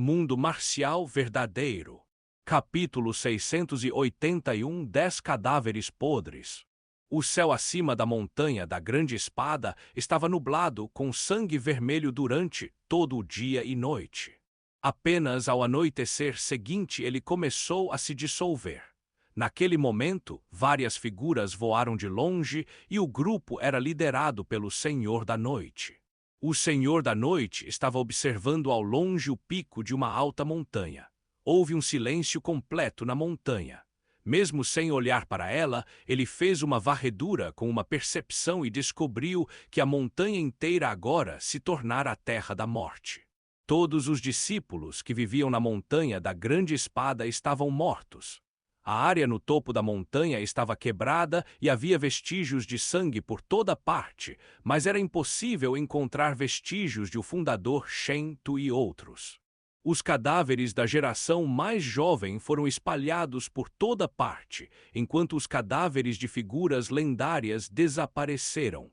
Mundo marcial verdadeiro. Capítulo 681. 10 cadáveres podres. O céu acima da montanha da grande espada estava nublado com sangue vermelho durante todo o dia e noite. Apenas ao anoitecer seguinte ele começou a se dissolver. Naquele momento, várias figuras voaram de longe e o grupo era liderado pelo Senhor da Noite. O Senhor da Noite estava observando ao longe o pico de uma alta montanha. Houve um silêncio completo na montanha. Mesmo sem olhar para ela, ele fez uma varredura com uma percepção e descobriu que a montanha inteira agora se tornara a terra da morte. Todos os discípulos que viviam na montanha da grande espada estavam mortos. A área no topo da montanha estava quebrada e havia vestígios de sangue por toda parte, mas era impossível encontrar vestígios de o fundador Shen Tu e outros. Os cadáveres da geração mais jovem foram espalhados por toda parte, enquanto os cadáveres de figuras lendárias desapareceram.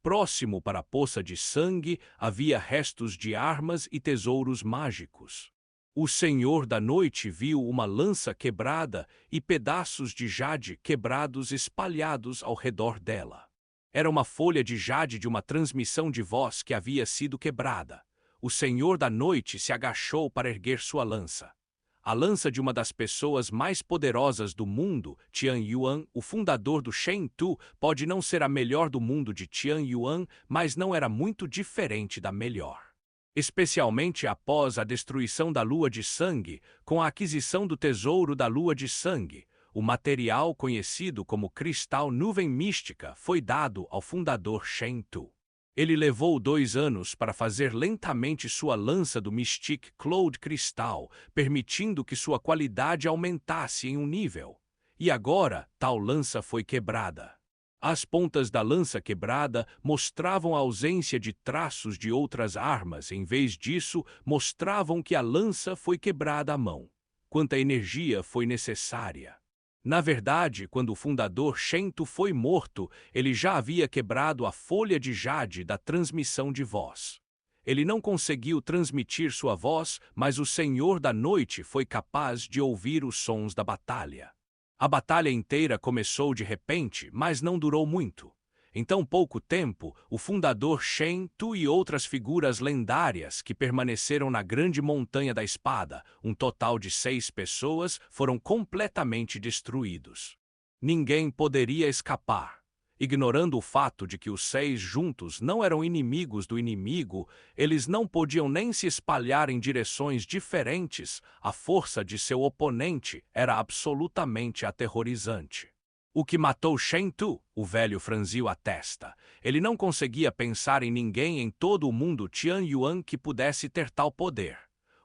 Próximo para a poça de sangue havia restos de armas e tesouros mágicos. O Senhor da Noite viu uma lança quebrada e pedaços de jade quebrados espalhados ao redor dela. Era uma folha de jade de uma transmissão de voz que havia sido quebrada. O Senhor da Noite se agachou para erguer sua lança. A lança de uma das pessoas mais poderosas do mundo, Tian Yuan, o fundador do Shen Tu, pode não ser a melhor do mundo de Tian Yuan, mas não era muito diferente da melhor. Especialmente após a destruição da Lua de Sangue, com a aquisição do tesouro da Lua de Sangue, o material conhecido como Cristal Nuvem Mística foi dado ao fundador Shen Tu. Ele levou 2 anos para fazer lentamente sua lança do Mystic Cloud Cristal, permitindo que sua qualidade aumentasse em um nível. E agora, tal lança foi quebrada. As pontas da lança quebrada mostravam a ausência de traços de outras armas, em vez disso, mostravam que a lança foi quebrada à mão. Quanta energia foi necessária! Na verdade, quando o fundador Shen Tu foi morto, ele já havia quebrado a folha de jade da transmissão de voz. Ele não conseguiu transmitir sua voz, mas o Senhor da Noite foi capaz de ouvir os sons da batalha. A batalha inteira começou de repente, mas não durou muito. Em tão pouco tempo, o fundador Shen Tu e outras figuras lendárias que permaneceram na grande montanha da espada, um total de 6 pessoas, foram completamente destruídos. Ninguém poderia escapar. Ignorando o fato de que os 6 juntos não eram inimigos do inimigo, eles não podiam nem se espalhar em direções diferentes, a força de seu oponente era absolutamente aterrorizante. O que matou Shen Tu? O velho franziu a testa. Ele não conseguia pensar em ninguém em todo o mundo Tian Yuan que pudesse ter tal poder.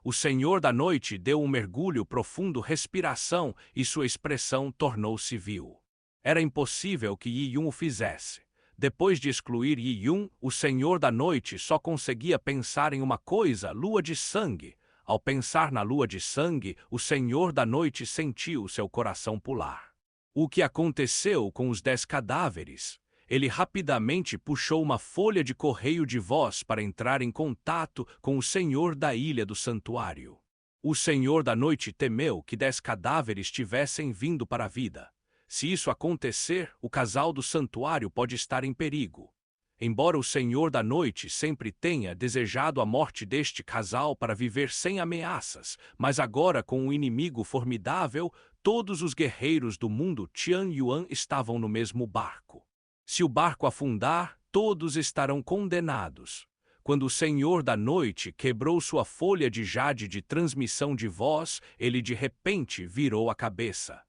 O Senhor da Noite deu um mergulho profundo, respiração, e sua expressão tornou-se vil. Era impossível que Yi Yun o fizesse. Depois de excluir Yi Yun, o Senhor da Noite só conseguia pensar em uma coisa: Lua de Sangue. Ao pensar na Lua de Sangue, o Senhor da Noite sentiu seu coração pular. O que aconteceu com os 10 cadáveres? Ele rapidamente puxou uma folha de correio de voz para entrar em contato com o Senhor da Ilha do Santuário. O Senhor da Noite temeu que 10 cadáveres tivessem vindo para a vida. Se isso acontecer, o casal do santuário pode estar em perigo. Embora o Senhor da Noite sempre tenha desejado a morte deste casal para viver sem ameaças, mas agora com um inimigo formidável, todos os guerreiros do mundo Tian Yuan estavam no mesmo barco. Se o barco afundar, todos estarão condenados. Quando o Senhor da Noite quebrou sua folha de jade de transmissão de voz, ele de repente virou a cabeça.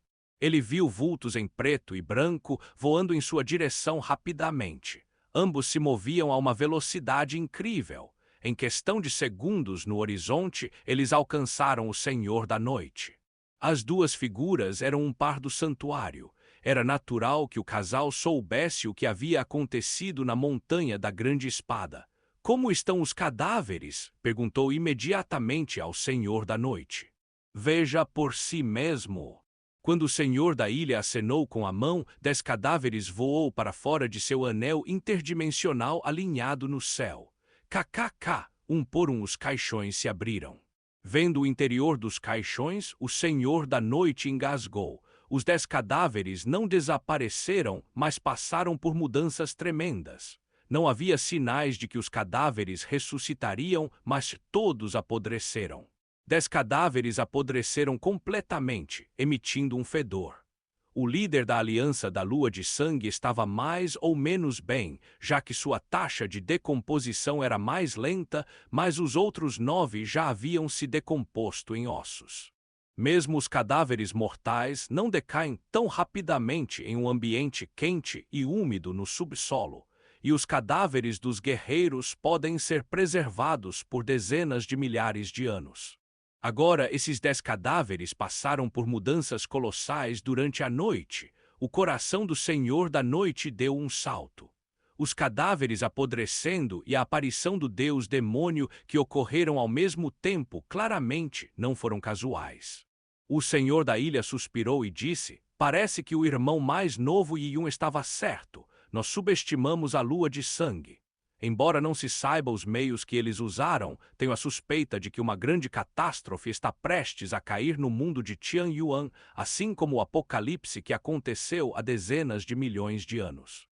Ele viu vultos em preto e branco voando em sua direção rapidamente. Ambos se moviam a uma velocidade incrível. Em questão de segundos no horizonte, eles alcançaram o Senhor da Noite. As 2 figuras eram um par do santuário. Era natural que o casal soubesse o que havia acontecido na montanha da grande espada. Como estão os cadáveres? Perguntou imediatamente ao Senhor da Noite. Veja por si mesmo. Quando o Senhor da Ilha acenou com a mão, 10 cadáveres voou para fora de seu anel interdimensional alinhado no céu. KKK, um por um os caixões se abriram. Vendo o interior dos caixões, o Senhor da Noite engasgou. Os 10 cadáveres não desapareceram, mas passaram por mudanças tremendas. Não havia sinais de que os cadáveres ressuscitariam, mas todos apodreceram. 10 cadáveres apodreceram completamente, emitindo um fedor. O líder da Aliança da Lua de Sangue estava mais ou menos bem, já que sua taxa de decomposição era mais lenta, mas os outros 9 já haviam se decomposto em ossos. Mesmo os cadáveres mortais não decaem tão rapidamente em um ambiente quente e úmido no subsolo, e os cadáveres dos guerreiros podem ser preservados por dezenas de milhares de anos. Agora, esses 10 cadáveres passaram por mudanças colossais durante a noite. O coração do Senhor da Noite deu um salto. Os cadáveres apodrecendo e a aparição do Deus demônio que ocorreram ao mesmo tempo claramente não foram casuais. O Senhor da Ilha suspirou e disse: "Parece que o irmão mais novo Yi-Yun estava certo. Nós subestimamos a Lua de Sangue. Embora não se saiba os meios que eles usaram, tenho a suspeita de que uma grande catástrofe está prestes a cair no mundo de Tianyuan, assim como o apocalipse que aconteceu há dezenas de milhões de anos."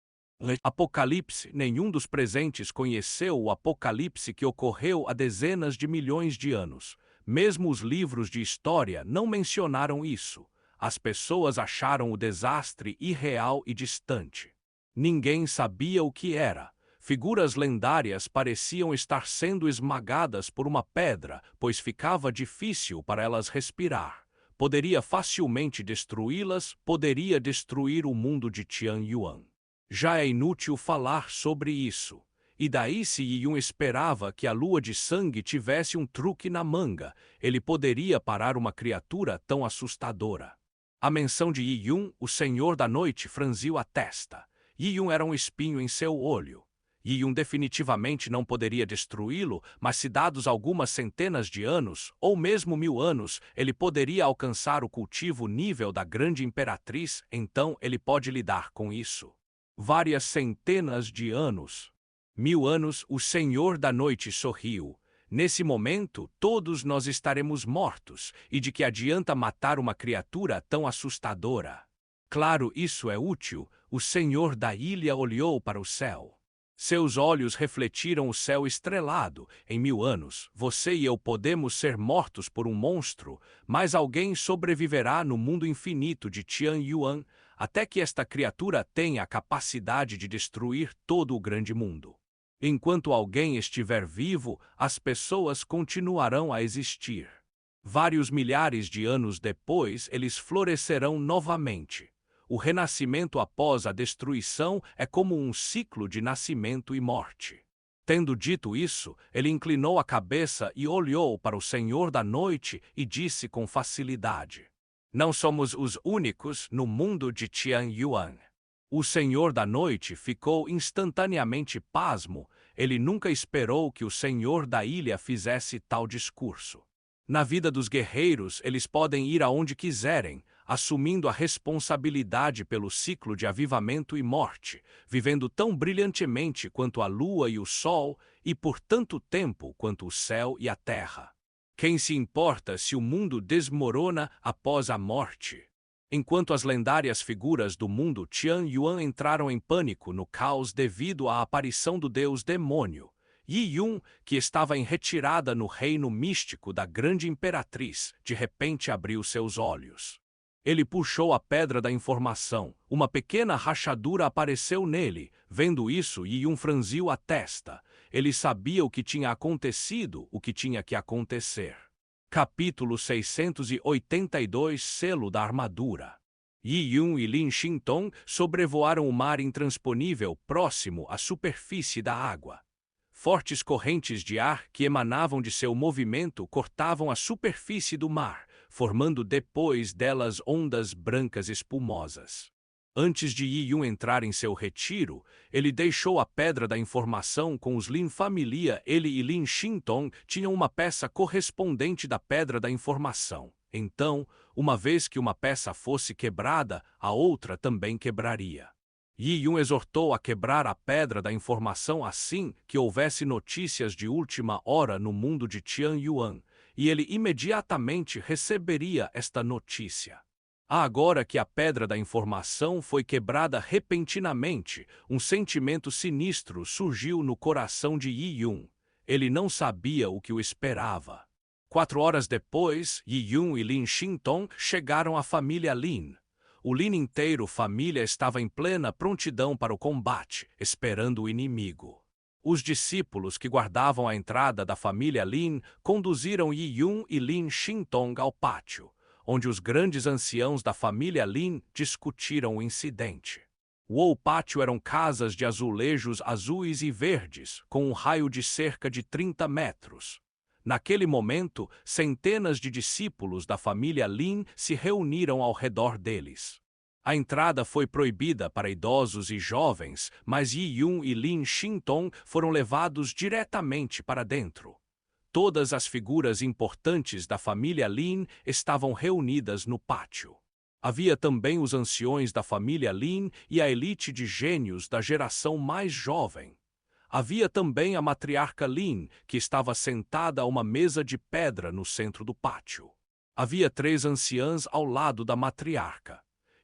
Apocalipse, nenhum dos presentes conheceu o apocalipse que ocorreu há dezenas de milhões de anos. Mesmo os livros de história não mencionaram isso. As pessoas acharam o desastre irreal e distante. Ninguém sabia o que era. Figuras lendárias pareciam estar sendo esmagadas por uma pedra, pois ficava difícil para elas respirar. Poderia facilmente destruí-las, poderia destruir o mundo de Tianyuan. Já é inútil falar sobre isso. E daí se Yi-Yun esperava que a Lua de Sangue tivesse um truque na manga, ele poderia parar uma criatura tão assustadora. A menção de Yi-Yun, o Senhor da Noite, franziu a testa. Yi-Yun era um espinho em seu olho. Yi-Yun definitivamente não poderia destruí-lo, mas se dados algumas centenas de anos, ou mesmo 1000 anos, ele poderia alcançar o cultivo nível da grande imperatriz, então ele pode lidar com isso. Várias centenas de anos. 1000 anos, o Senhor da Noite sorriu. Nesse momento, todos nós estaremos mortos, e de que adianta matar uma criatura tão assustadora? Claro, isso é útil. O Senhor da Ilha olhou para o céu. Seus olhos refletiram o céu estrelado. Em 1000 anos, você e eu podemos ser mortos por um monstro, mas alguém sobreviverá no mundo infinito de Tianyuan, até que esta criatura tenha a capacidade de destruir todo o grande mundo. Enquanto alguém estiver vivo, as pessoas continuarão a existir. Vários milhares de anos depois, eles florescerão novamente. O renascimento após a destruição é como um ciclo de nascimento e morte. Tendo dito isso, ele inclinou a cabeça e olhou para o Senhor da Noite e disse com facilidade: "Não somos os únicos no mundo de Tianyuan." O Senhor da Noite ficou instantaneamente pasmo. Ele nunca esperou que o Senhor da Ilha fizesse tal discurso. Na vida dos guerreiros, eles podem ir aonde quiserem, assumindo a responsabilidade pelo ciclo de avivamento e morte, vivendo tão brilhantemente quanto a lua e o sol, e por tanto tempo quanto o céu e a terra. Quem se importa se o mundo desmorona após a morte? Enquanto as lendárias figuras do mundo Tianyuan entraram em pânico no caos devido à aparição do deus demônio, Yi-Yun, que estava em retirada no reino místico da grande imperatriz, de repente abriu seus olhos. Ele puxou a pedra da informação. Uma pequena rachadura apareceu nele. Vendo isso, Yi-Yun franziu a testa. Ele sabia o que tinha acontecido, o que tinha que acontecer. Capítulo 682 Selo da Armadura. Yi-Yun e Lin Xintong sobrevoaram o mar intransponível próximo à superfície da água. Fortes correntes de ar que emanavam de seu movimento cortavam a superfície do mar, formando depois delas ondas brancas espumosas. Antes de Yi-Yun entrar em seu retiro, ele deixou a Pedra da Informação com os Lin Família. Ele e Lin Xintong tinham uma peça correspondente da Pedra da Informação. Então, uma vez que uma peça fosse quebrada, a outra também quebraria. Yi-Yun exortou a quebrar a Pedra da Informação assim que houvesse notícias de última hora no mundo de Tianyuan, e ele imediatamente receberia esta notícia. Agora que a pedra da informação foi quebrada repentinamente, um sentimento sinistro surgiu no coração de Yi-Yun. Ele não sabia o que o esperava. 4 horas depois, Yi-Yun e Lin Xintong chegaram à família Lin. O Lin inteiro família estava em plena prontidão para o combate, esperando o inimigo. Os discípulos que guardavam a entrada da família Lin conduziram Yi-Yun e Lin Xintong ao pátio, onde os grandes anciãos da família Lin discutiram o incidente. O pátio eram casas de azulejos azuis e verdes, com um raio de cerca de 30 metros. Naquele momento, centenas de discípulos da família Lin se reuniram ao redor deles. A entrada foi proibida para idosos e jovens, mas Yi-Yun e Lin Xintong foram levados diretamente para dentro. Todas as figuras importantes da família Lin estavam reunidas no pátio. Havia também os anciões da família Lin e a elite de gênios da geração mais jovem. Havia também a matriarca Lin, que estava sentada a uma mesa de pedra no centro do pátio. Havia 3 anciãs ao lado da matriarca.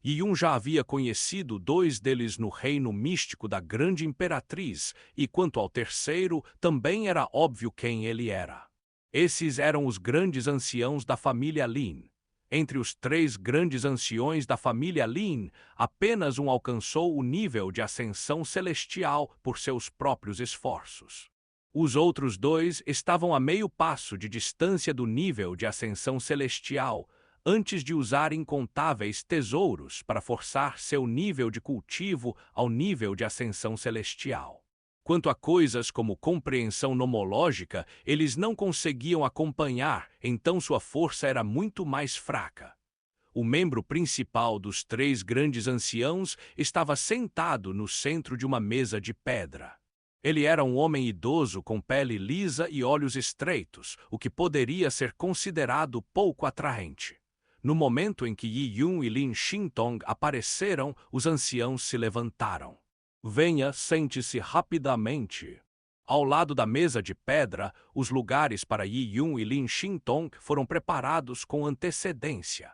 Yi-Yun já havia conhecido 2 deles no reino místico da grande imperatriz, e quanto ao terceiro, também era óbvio quem ele era. Esses eram os grandes anciãos da família Lin. Entre os 3 grandes anciões da família Lin, apenas um alcançou o nível de ascensão celestial por seus próprios esforços. Os outros 2 estavam a meio passo de distância do nível de ascensão celestial, antes de usar incontáveis tesouros para forçar seu nível de cultivo ao nível de ascensão celestial. Quanto a coisas como compreensão nomológica, eles não conseguiam acompanhar, então sua força era muito mais fraca. O membro principal dos 3 grandes anciãos estava sentado no centro de uma mesa de pedra. Ele era um homem idoso com pele lisa e olhos estreitos, o que poderia ser considerado pouco atraente. No momento em que Yi-Yun e Lin Xintong apareceram, os anciãos se levantaram. Venha, sente-se rapidamente. Ao lado da mesa de pedra, os lugares para Yi-Yun e Lin Xintong foram preparados com antecedência.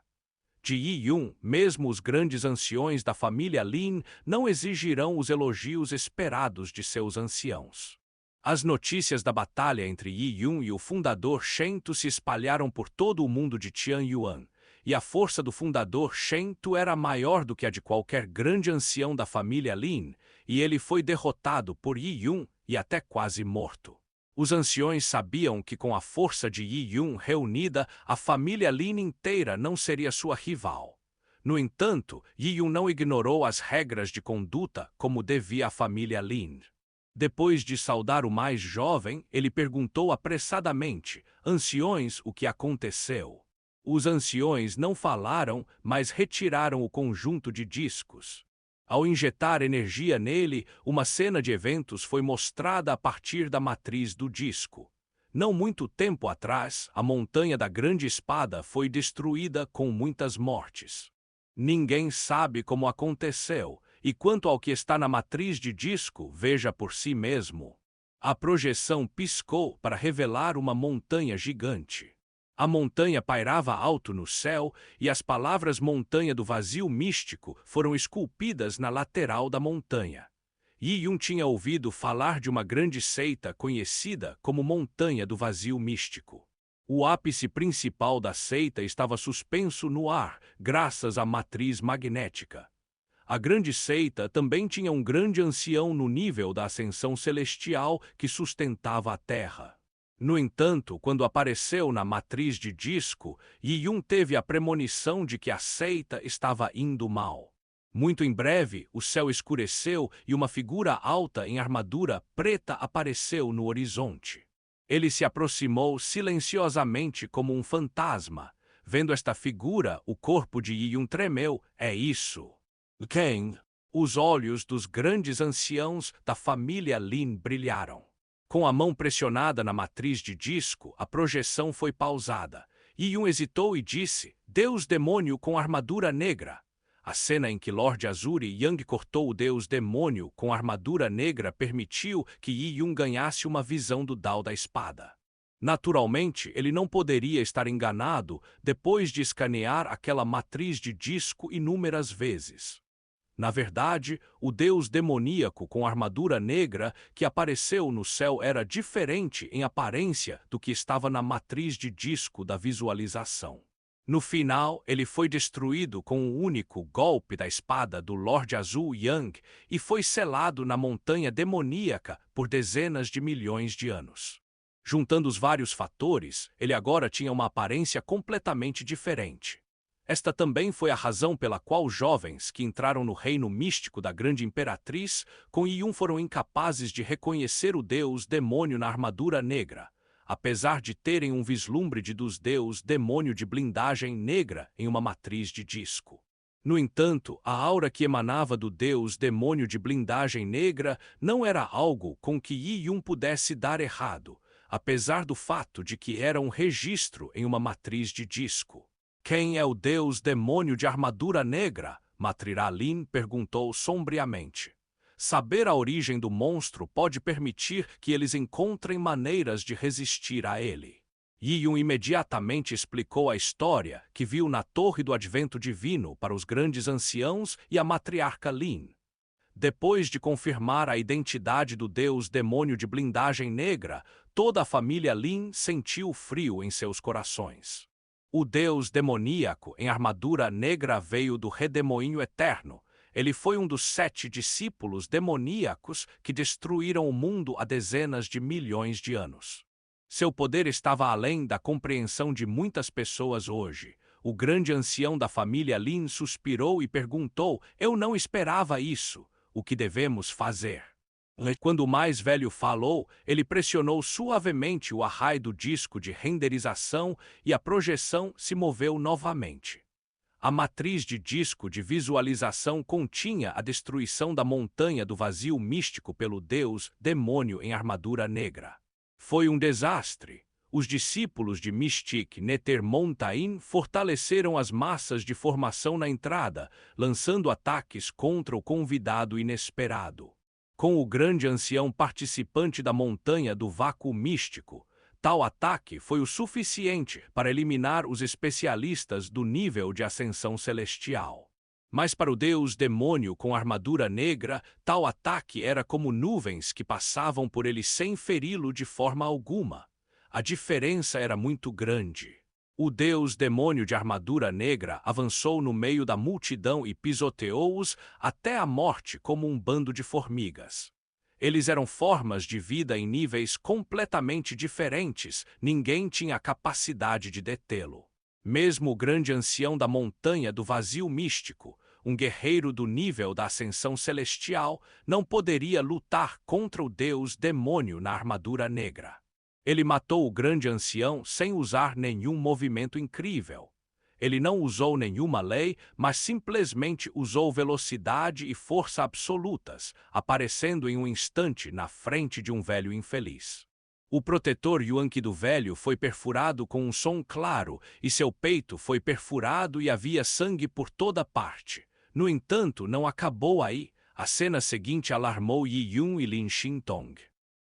De Yi-Yun, mesmo os grandes anciões da família Lin não exigirão os elogios esperados de seus anciãos. As notícias da batalha entre Yi-Yun e o fundador Shen Tu se espalharam por todo o mundo de Tianyuan. E a força do fundador Shen Tu era maior do que a de qualquer grande ancião da família Lin, e ele foi derrotado por Yi-Yun e até quase morto. Os anciões sabiam que com a força de Yi-Yun reunida, a família Lin inteira não seria sua rival. No entanto, Yi-Yun não ignorou as regras de conduta como devia a família Lin. Depois de saudar o mais jovem, ele perguntou apressadamente: anciões, o que aconteceu? Os anciões não falaram, mas retiraram o conjunto de discos. Ao injetar energia nele, uma cena de eventos foi mostrada a partir da matriz do disco. Não muito tempo atrás, a montanha da Grande Espada foi destruída com muitas mortes. Ninguém sabe como aconteceu, e quanto ao que está na matriz de disco, veja por si mesmo. A projeção piscou para revelar uma montanha gigante. A montanha pairava alto no céu, e as palavras Montanha do Vazio Místico foram esculpidas na lateral da montanha. Yi-Yun tinha ouvido falar de uma grande seita conhecida como Montanha do Vazio Místico. O ápice principal da seita estava suspenso no ar, graças à matriz magnética. A grande seita também tinha um grande ancião no nível da ascensão celestial que sustentava a Terra. No entanto, quando apareceu na matriz de disco, Yi-Yun teve a premonição de que a seita estava indo mal. Muito em breve, o céu escureceu e uma figura alta em armadura preta apareceu no horizonte. Ele se aproximou silenciosamente como um fantasma. Vendo esta figura, o corpo de Yi-Yun tremeu. É isso. Quem? Os olhos dos grandes anciãos da família Lin brilharam. Com a mão pressionada na matriz de disco, a projeção foi pausada. Yi-Yun hesitou e disse: Deus Demônio com armadura negra. A cena em que Lord Azuri Yang cortou o Deus Demônio com armadura negra permitiu que Yi-Yun ganhasse uma visão do Dao da espada. Naturalmente, ele não poderia estar enganado depois de escanear aquela matriz de disco inúmeras vezes. Na verdade, o deus demoníaco com armadura negra que apareceu no céu era diferente em aparência do que estava na matriz de disco da visualização. No final, ele foi destruído com um único golpe da espada do Lorde Azul Yang e foi selado na montanha demoníaca por dezenas de milhões de anos. Juntando os vários fatores, ele agora tinha uma aparência completamente diferente. Esta também foi a razão pela qual os jovens que entraram no reino místico da grande imperatriz com Yun foram incapazes de reconhecer o deus demônio na armadura negra, apesar de terem um vislumbre dos deus demônio de blindagem negra em uma matriz de disco. No entanto, a aura que emanava do deus demônio de blindagem negra não era algo com que Yun pudesse dar errado, apesar do fato de que era um registro em uma matriz de disco. Quem é o deus demônio de armadura negra? Matrira Lin perguntou sombriamente. Saber a origem do monstro pode permitir que eles encontrem maneiras de resistir a ele. Yun imediatamente explicou a história que viu na Torre do Advento Divino para os grandes anciãos e a matriarca Lin. Depois de confirmar a identidade do deus demônio de blindagem negra, toda a família Lin sentiu frio em seus corações. O deus demoníaco em armadura negra veio do Redemoinho Eterno. Ele foi um dos 7 discípulos demoníacos que destruíram o mundo há dezenas de milhões de anos. Seu poder estava além da compreensão de muitas pessoas hoje. O grande ancião da família Lin suspirou e perguntou: "Eu não esperava isso. O que devemos fazer?" Quando o mais velho falou, ele pressionou suavemente o array do disco de renderização e a projeção se moveu novamente. A matriz de disco de visualização continha a destruição da montanha do vazio místico pelo deus demônio em armadura negra. Foi um desastre. Os discípulos de Mystique Nethermountain fortaleceram as massas de formação na entrada, lançando ataques contra o convidado inesperado. Com o grande ancião participante da montanha do vácuo místico, tal ataque foi o suficiente para eliminar os especialistas do nível de ascensão celestial. Mas para o deus demônio com armadura negra, tal ataque era como nuvens que passavam por ele sem feri-lo de forma alguma. A diferença era muito grande. O deus demônio de armadura negra avançou no meio da multidão e pisoteou-os até a morte como um bando de formigas. Eles eram formas de vida em níveis completamente diferentes, ninguém tinha a capacidade de detê-lo. Mesmo o grande ancião da montanha do vazio místico, um guerreiro do nível da ascensão celestial, não poderia lutar contra o deus demônio na armadura negra. Ele matou o grande ancião sem usar nenhum movimento incrível. Ele não usou nenhuma lei, mas simplesmente usou velocidade e força absolutas, aparecendo em um instante na frente de um velho infeliz. O protetor Yuanqi do velho foi perfurado com um som claro, e seu peito foi perfurado e havia sangue por toda parte. No entanto, não acabou aí. A cena seguinte alarmou Yun e Lin Xintong.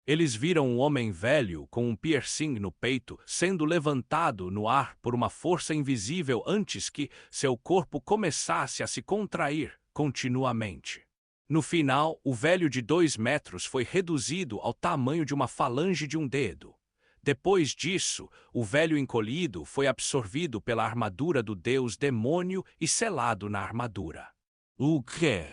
Eles viram um homem velho com um piercing no peito sendo levantado no ar por uma força invisível antes que seu corpo começasse a se contrair continuamente. No final, o velho de 2 metros foi reduzido ao tamanho de uma falange de um dedo. Depois disso, o velho encolhido foi absorvido pela armadura do deus demônio e selado na armadura. O quê?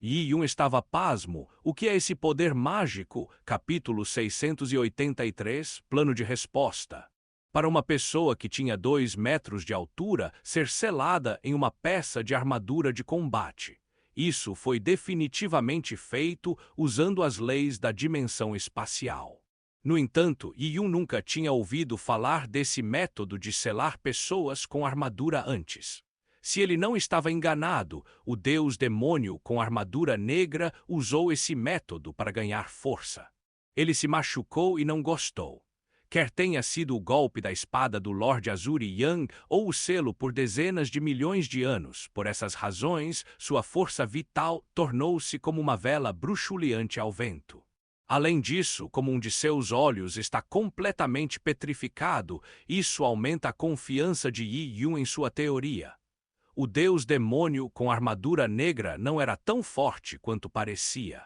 Yun estava pasmo. O que é esse poder mágico? Capítulo 683, plano de resposta. Para uma pessoa que tinha 2 metros de altura ser selada em uma peça de armadura de combate. Isso foi definitivamente feito usando as leis da dimensão espacial. No entanto, Yun nunca tinha ouvido falar desse método de selar pessoas com armadura antes. Se ele não estava enganado, o deus demônio com armadura negra usou esse método para ganhar força. Ele se machucou e não gostou. Quer tenha sido o golpe da espada do Lorde Azuri Yang ou o selo por dezenas de milhões de anos, por essas razões, sua força vital tornou-se como uma vela bruxuleante ao vento. Além disso, como um de seus olhos está completamente petrificado, isso aumenta a confiança de Yi Yun em sua teoria. O deus demônio com armadura negra não era tão forte quanto parecia.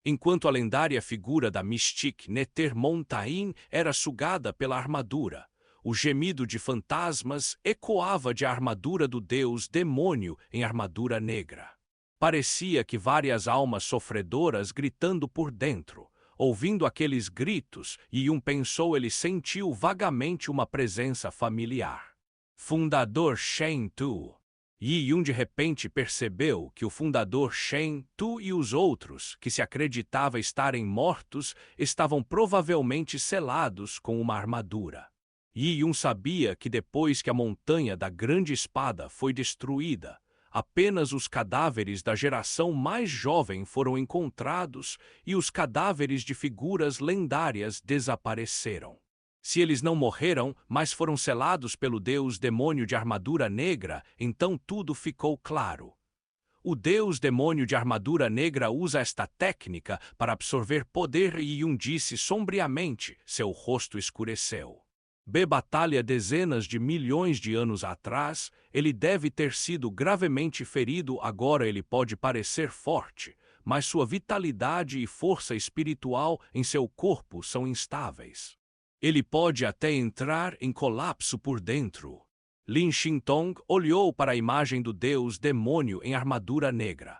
Enquanto a lendária figura da Mystique Netermontaine era sugada pela armadura, o gemido de fantasmas ecoava de armadura do deus demônio em armadura negra. Parecia que várias almas sofredoras gritando por dentro. Ouvindo aqueles gritos, Yun pensou ele sentiu vagamente uma presença familiar. Fundador Shen Tu. Yun de repente percebeu que o fundador Shen Tu e os outros, que se acreditava estarem mortos, estavam provavelmente selados com uma armadura. Yun sabia que depois que a montanha da grande espada foi destruída, apenas os cadáveres da geração mais jovem foram encontrados e os cadáveres de figuras lendárias desapareceram. Se eles não morreram, mas foram selados pelo deus demônio de armadura negra, então tudo ficou claro. O deus demônio de armadura negra usa esta técnica para absorver poder e Yun disse sombriamente, seu rosto escureceu. Batalha dezenas de milhões de anos atrás, ele deve ter sido gravemente ferido. Agora ele pode parecer forte, mas sua vitalidade e força espiritual em seu corpo são instáveis. Ele pode até entrar em colapso por dentro. Lin Xintong olhou para a imagem do deus demônio em armadura negra.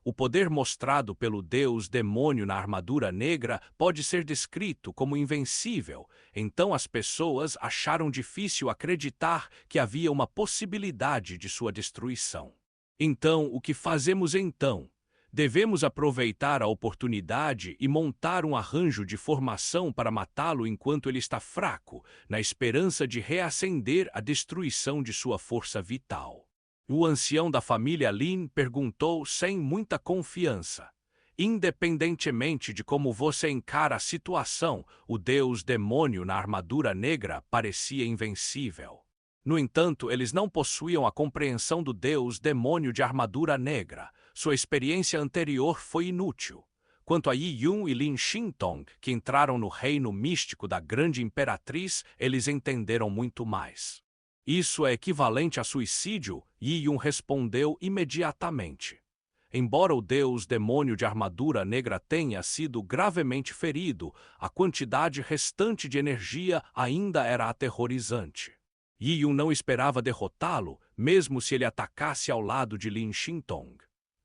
O poder mostrado pelo deus demônio na armadura negra pode ser descrito como invencível, então as pessoas acharam difícil acreditar que havia uma possibilidade de sua destruição. Então, o que fazemos então? Devemos aproveitar a oportunidade e montar um arranjo de formação para matá-lo enquanto ele está fraco, na esperança de reacender a destruição de sua força vital. O ancião da família Lin perguntou sem muita confiança. Independentemente de como você encara a situação, o deus demônio na armadura negra parecia invencível. No entanto, eles não possuíam a compreensão do deus demônio de armadura negra. Sua experiência anterior foi inútil. Quanto a Yi Yun e Lin Xintong, que entraram no reino místico da grande imperatriz, eles entenderam muito mais. Isso é equivalente a suicídio? Yi Yun respondeu imediatamente. Embora o deus demônio de armadura negra tenha sido gravemente ferido, a quantidade restante de energia ainda era aterrorizante. Yi Yun não esperava derrotá-lo, mesmo se ele atacasse ao lado de Lin Xintong.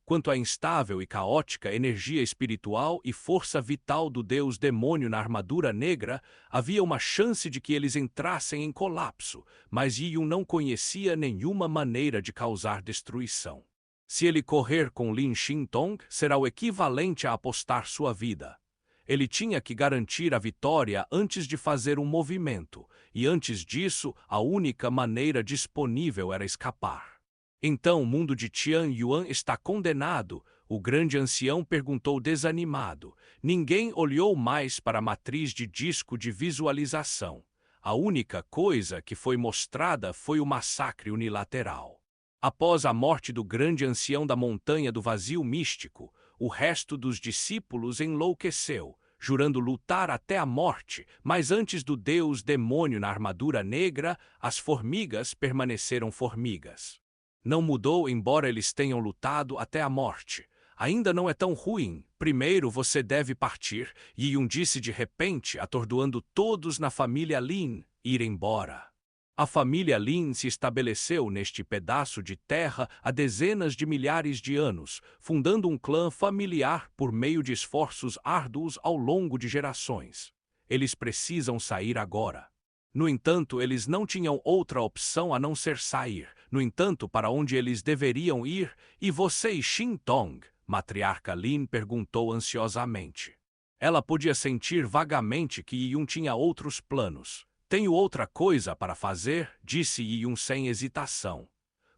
Quanto à instável e caótica energia espiritual e força vital do deus demônio na armadura negra, havia uma chance de que eles entrassem em colapso, mas Yi Yun não conhecia nenhuma maneira de causar destruição. Se ele correr com Lin Xintong, será o equivalente a apostar sua vida. Ele tinha que garantir a vitória antes de fazer um movimento, e antes disso, a única maneira disponível era escapar. Então o mundo de Tian Yuan está condenado, o grande ancião perguntou desanimado. Ninguém olhou mais para a matriz de disco de visualização. A única coisa que foi mostrada foi o massacre unilateral. Após a morte do grande ancião da montanha do vazio místico, o resto dos discípulos enlouqueceu, jurando lutar até a morte, mas antes do deus demônio na armadura negra, as formigas permaneceram formigas. Não mudou embora eles tenham lutado até a morte. Ainda não é tão ruim. Primeiro você deve partir, Yi Yun disse de repente, atordoando todos na família Lin, ir embora. A família Lin se estabeleceu neste pedaço de terra há dezenas de milhares de anos, fundando um clã familiar por meio de esforços árduos ao longo de gerações. Eles precisam sair agora. No entanto, eles não tinham outra opção a não ser sair. No entanto, para onde eles deveriam ir? E você e Xintong? Matriarca Lin perguntou ansiosamente. Ela podia sentir vagamente que Yi Yun tinha outros planos. Tenho outra coisa para fazer, disse Yi Yun sem hesitação.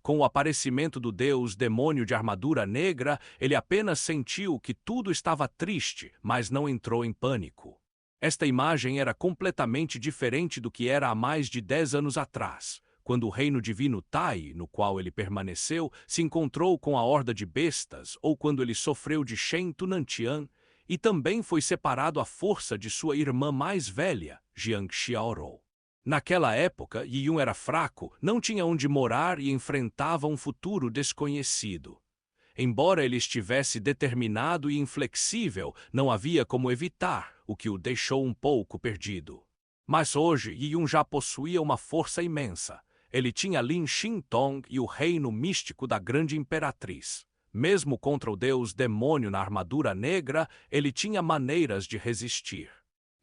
Com o aparecimento do deus demônio de armadura negra, ele apenas sentiu que tudo estava triste, mas não entrou em pânico. Esta imagem era completamente diferente do que era há mais de 10 anos atrás, quando o reino divino Tai, no qual ele permaneceu, se encontrou com a horda de bestas, ou quando ele sofreu de Shen Tunantian. e também foi separado à força de sua irmã mais velha, Jiang Xiaorou. Naquela época, Yi Yun era fraco, não tinha onde morar e enfrentava um futuro desconhecido. Embora ele estivesse determinado e inflexível, não havia como evitar, o que o deixou um pouco perdido. Mas hoje, Yi Yun já possuía uma força imensa. Ele tinha Lin Xintong e o reino místico da grande imperatriz. Mesmo contra o deus demônio na armadura negra, ele tinha maneiras de resistir.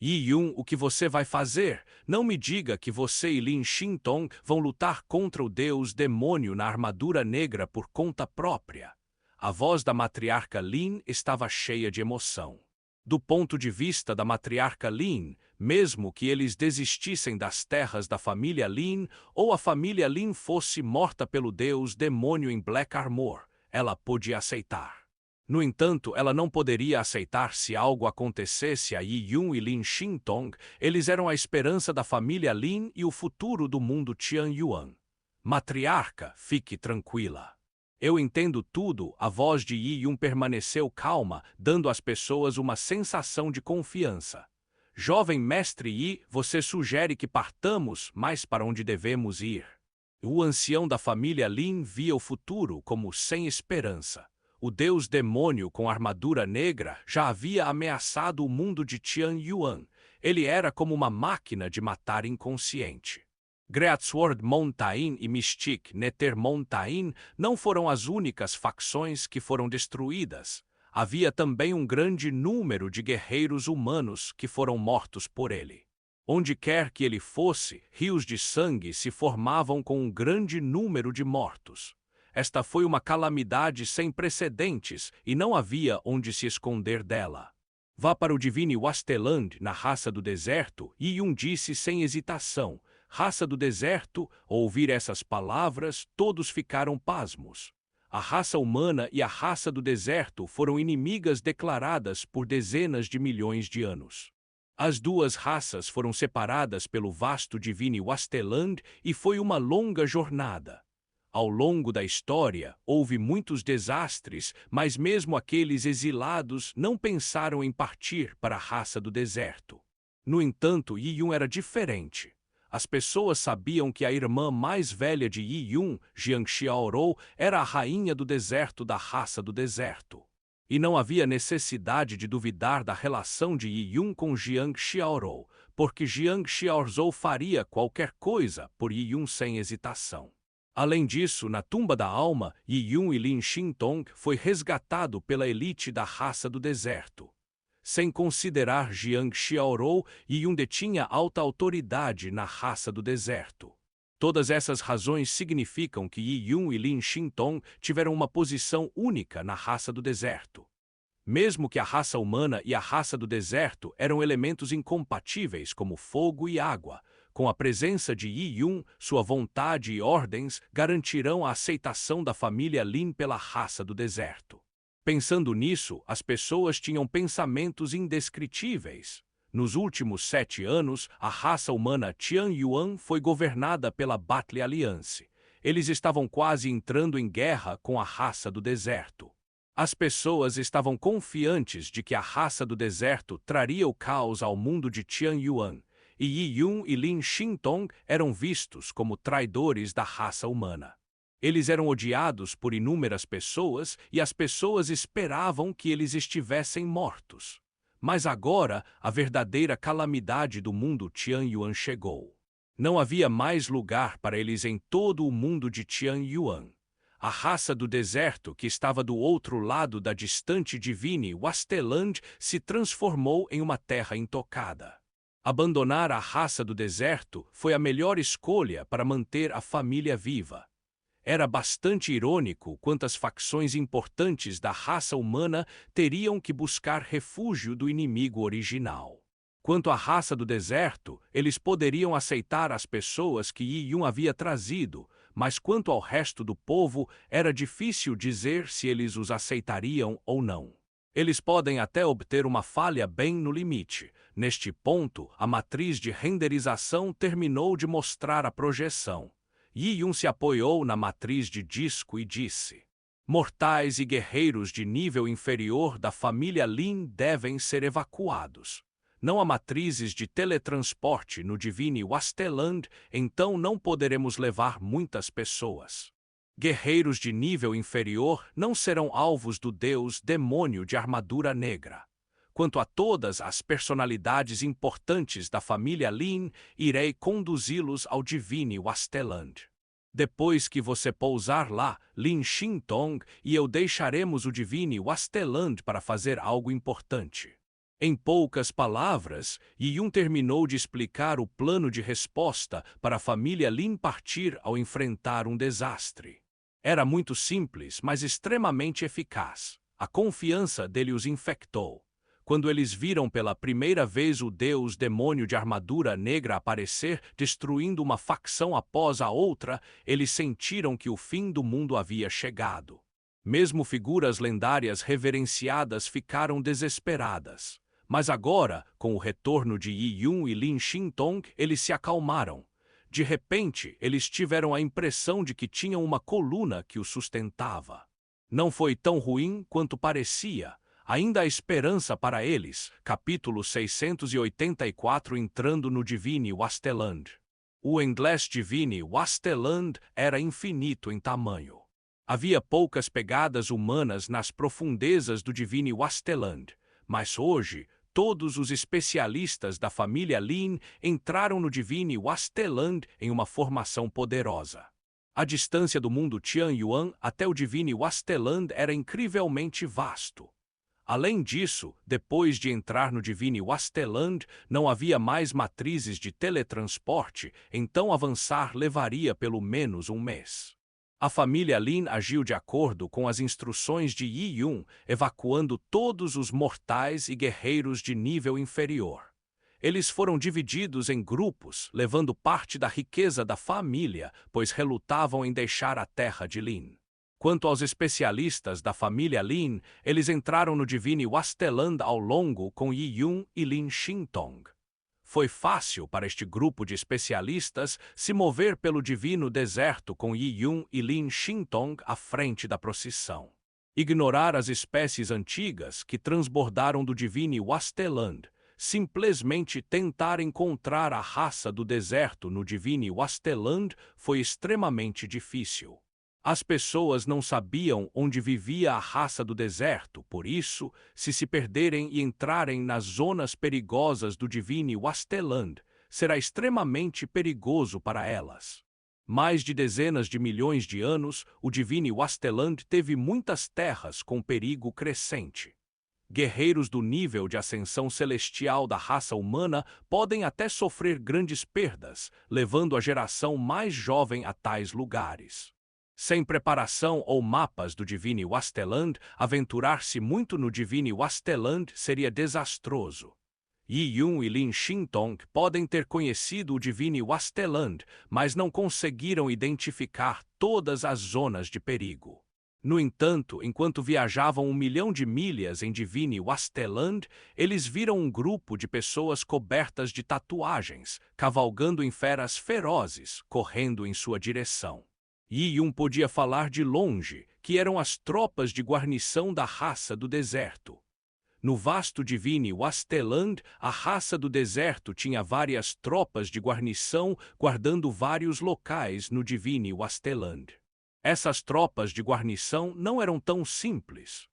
Yi Yun, o que você vai fazer? Não me diga que você e Lin Xintong vão lutar contra o deus demônio na armadura negra por conta própria. A voz da matriarca Lin estava cheia de emoção. Do ponto de vista da matriarca Lin, mesmo que eles desistissem das terras da família Lin ou a família Lin fosse morta pelo deus demônio em Black Armor, ela podia aceitar. No entanto, ela não poderia aceitar se algo acontecesse a Yi Yun e Lin Xintong. Eles eram a esperança da família Lin e o futuro do mundo Tianyuan. Matriarca, fique tranquila. Eu entendo tudo. A voz de Yi Yun permaneceu calma, dando às pessoas uma sensação de confiança. Jovem mestre Yi, você sugere que partamos, mas para onde devemos ir? O ancião da família Lin via o futuro como sem esperança. O deus demônio com armadura negra já havia ameaçado o mundo de Tianyuan. Ele era como uma máquina de matar inconsciente. Greatsword Mountain e Mystic Nether Mountain não foram as únicas facções que foram destruídas. Havia também um grande número de guerreiros humanos que foram mortos por ele. Onde quer que ele fosse, rios de sangue se formavam com um grande número de mortos. Esta foi uma calamidade sem precedentes e não havia onde se esconder dela. Vá para o Divine Wasteland, na raça do deserto, Yi Yun disse sem hesitação. Raça do deserto, ao ouvir essas palavras, todos ficaram pasmos. A raça humana e a raça do deserto foram inimigas declaradas por dezenas de milhões de anos. As duas raças foram separadas pelo vasto Divine Wasteland e foi uma longa jornada. Ao longo da história, houve muitos desastres, mas mesmo aqueles exilados não pensaram em partir para a raça do deserto. No entanto, Yi Yun era diferente. As pessoas sabiam que a irmã mais velha de Yi Yun, Jiang Xiaorou, era a rainha do deserto da raça do deserto. E não havia necessidade de duvidar da relação de Yi Yun com Jiang Xiaorou, porque Jiang Xiaorou faria qualquer coisa por Yi Yun sem hesitação. Além disso, na tumba da alma, Yi Yun e Lin Xintong foi resgatado pela elite da raça do deserto. Sem considerar Jiang Xiaorou, Yi Yun detinha alta autoridade na raça do deserto. Todas essas razões significam que Yi Yun e Lin Xintong tiveram uma posição única na raça do deserto. Mesmo que a raça humana e a raça do deserto eram elementos incompatíveis como fogo e água, com a presença de Yi Yun, sua vontade e ordens garantirão a aceitação da família Lin pela raça do deserto. Pensando nisso, as pessoas tinham pensamentos indescritíveis. Nos últimos 7 anos, a raça humana Tianyuan foi governada pela Battle Alliance. Eles estavam quase entrando em guerra com a raça do deserto. As pessoas estavam confiantes de que a raça do deserto traria o caos ao mundo de Tianyuan, e Yi Yun e Lin Xintong eram vistos como traidores da raça humana. Eles eram odiados por inúmeras pessoas e as pessoas esperavam que eles estivessem mortos. Mas agora, a verdadeira calamidade do mundo Tianyuan chegou. Não havia mais lugar para eles em todo o mundo de Tianyuan. A raça do deserto, que estava do outro lado da distante Divine Wasteland, se transformou em uma terra intocada. Abandonar a raça do deserto foi a melhor escolha para manter a família viva. Era bastante irônico quantas facções importantes da raça humana teriam que buscar refúgio do inimigo original. Quanto à raça do deserto, eles poderiam aceitar as pessoas que Yi Yun havia trazido, mas quanto ao resto do povo, era difícil dizer se eles os aceitariam ou não. Eles podem até obter uma falha bem no limite. Neste ponto, a matriz de renderização terminou de mostrar a projeção. Yi Yun se apoiou na matriz de disco e disse: Mortais e guerreiros de nível inferior da família Lin devem ser evacuados. Não há matrizes de teletransporte no Divine Wasteland, então não poderemos levar muitas pessoas. Guerreiros de nível inferior não serão alvos do deus demônio de armadura negra. Quanto a todas as personalidades importantes da família Lin, irei conduzi-los ao Divine Wasteland. Depois que você pousar lá, Lin Xintong e eu deixaremos o Divine Wasteland para fazer algo importante. Em poucas palavras, Yi Yun terminou de explicar o plano de resposta para a família Lin partir ao enfrentar um desastre. Era muito simples, mas extremamente eficaz. A confiança dele os infectou. Quando eles viram pela primeira vez o deus demônio de armadura negra aparecer, destruindo uma facção após a outra, eles sentiram que o fim do mundo havia chegado. Mesmo figuras lendárias reverenciadas ficaram desesperadas. Mas agora, com o retorno de Yi Yun e Lin Xintong, eles se acalmaram. De repente, eles tiveram a impressão de que tinham uma coluna que os sustentava. Não foi tão ruim quanto parecia. Ainda há esperança para eles. Capítulo 684 entrando no Divine Wasteland. O Endless Divine Wasteland era infinito em tamanho. Havia poucas pegadas humanas nas profundezas do Divine Wasteland, mas hoje, todos os especialistas da família Lin entraram no Divine Wasteland em uma formação poderosa. A distância do mundo Tianyuan até o Divine Wasteland era incrivelmente vasto. Além disso, depois de entrar no Divine Wasteland, não havia mais matrizes de teletransporte, então avançar levaria pelo menos um mês. A família Lin agiu de acordo com as instruções de Yi Yun, evacuando todos os mortais e guerreiros de nível inferior. Eles foram divididos em grupos, levando parte da riqueza da família, pois relutavam em deixar a terra de Lin. Quanto aos especialistas da família Lin, eles entraram no Divine Wasteland ao longo com Yi Yun e Lin Xintong. Foi fácil para este grupo de especialistas se mover pelo divino deserto com Yi Yun e Lin Xintong à frente da procissão. Ignorar as espécies antigas que transbordaram do Divine Wasteland, simplesmente tentar encontrar a raça do deserto no Divine Wasteland foi extremamente difícil. As pessoas não sabiam onde vivia a raça do deserto, por isso, se perderem e entrarem nas zonas perigosas do Divine Wasteland, será extremamente perigoso para elas. Mais de dezenas de milhões de anos, o Divine Wasteland teve muitas terras com perigo crescente. Guerreiros do nível de ascensão celestial da raça humana podem até sofrer grandes perdas, levando a geração mais jovem a tais lugares. Sem preparação ou mapas do Divine Wasteland, aventurar-se muito no Divine Wasteland seria desastroso. Yi Yun e Lin Xintong podem ter conhecido o Divine Wasteland, mas não conseguiram identificar todas as zonas de perigo. No entanto, enquanto viajavam 1 milhão de milhas em Divine Wasteland, eles viram um grupo de pessoas cobertas de tatuagens, cavalgando em feras ferozes, correndo em sua direção. Yi Yun podia falar de longe, que eram as tropas de guarnição da raça do deserto. No vasto Divine Wasteland, a raça do deserto tinha várias tropas de guarnição guardando vários locais no Divine Wasteland. Essas tropas de guarnição não eram tão simples.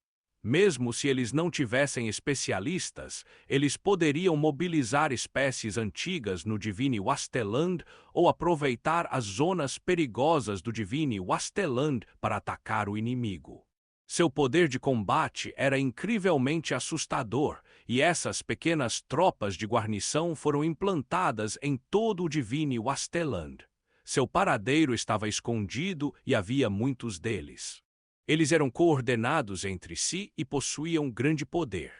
Mesmo se eles não tivessem especialistas, eles poderiam mobilizar espécies antigas no Divine Wasteland ou aproveitar as zonas perigosas do Divine Wasteland para atacar o inimigo. Seu poder de combate era incrivelmente assustador, e essas pequenas tropas de guarnição foram implantadas em todo o Divine Wasteland. Seu paradeiro estava escondido e havia muitos deles. Eles eram coordenados entre si e possuíam grande poder.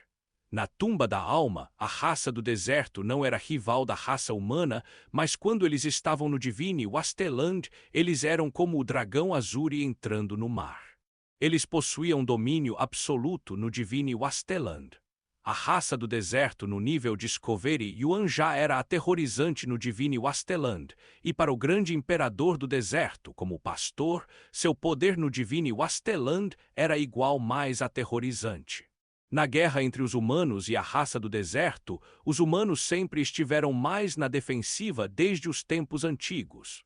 Na tumba da alma, a raça do deserto não era rival da raça humana, mas quando eles estavam no Divine Wasteland, eles eram como o dragão Azuri entrando no mar. Eles possuíam domínio absoluto no Divine Wasteland. A raça do deserto no nível Discovery Yuan já era aterrorizante no Divine Wasteland, e para o grande imperador do deserto, como pastor, seu poder no Divine Wasteland era igual mais aterrorizante. Na guerra entre os humanos e a raça do deserto, os humanos sempre estiveram mais na defensiva desde os tempos antigos.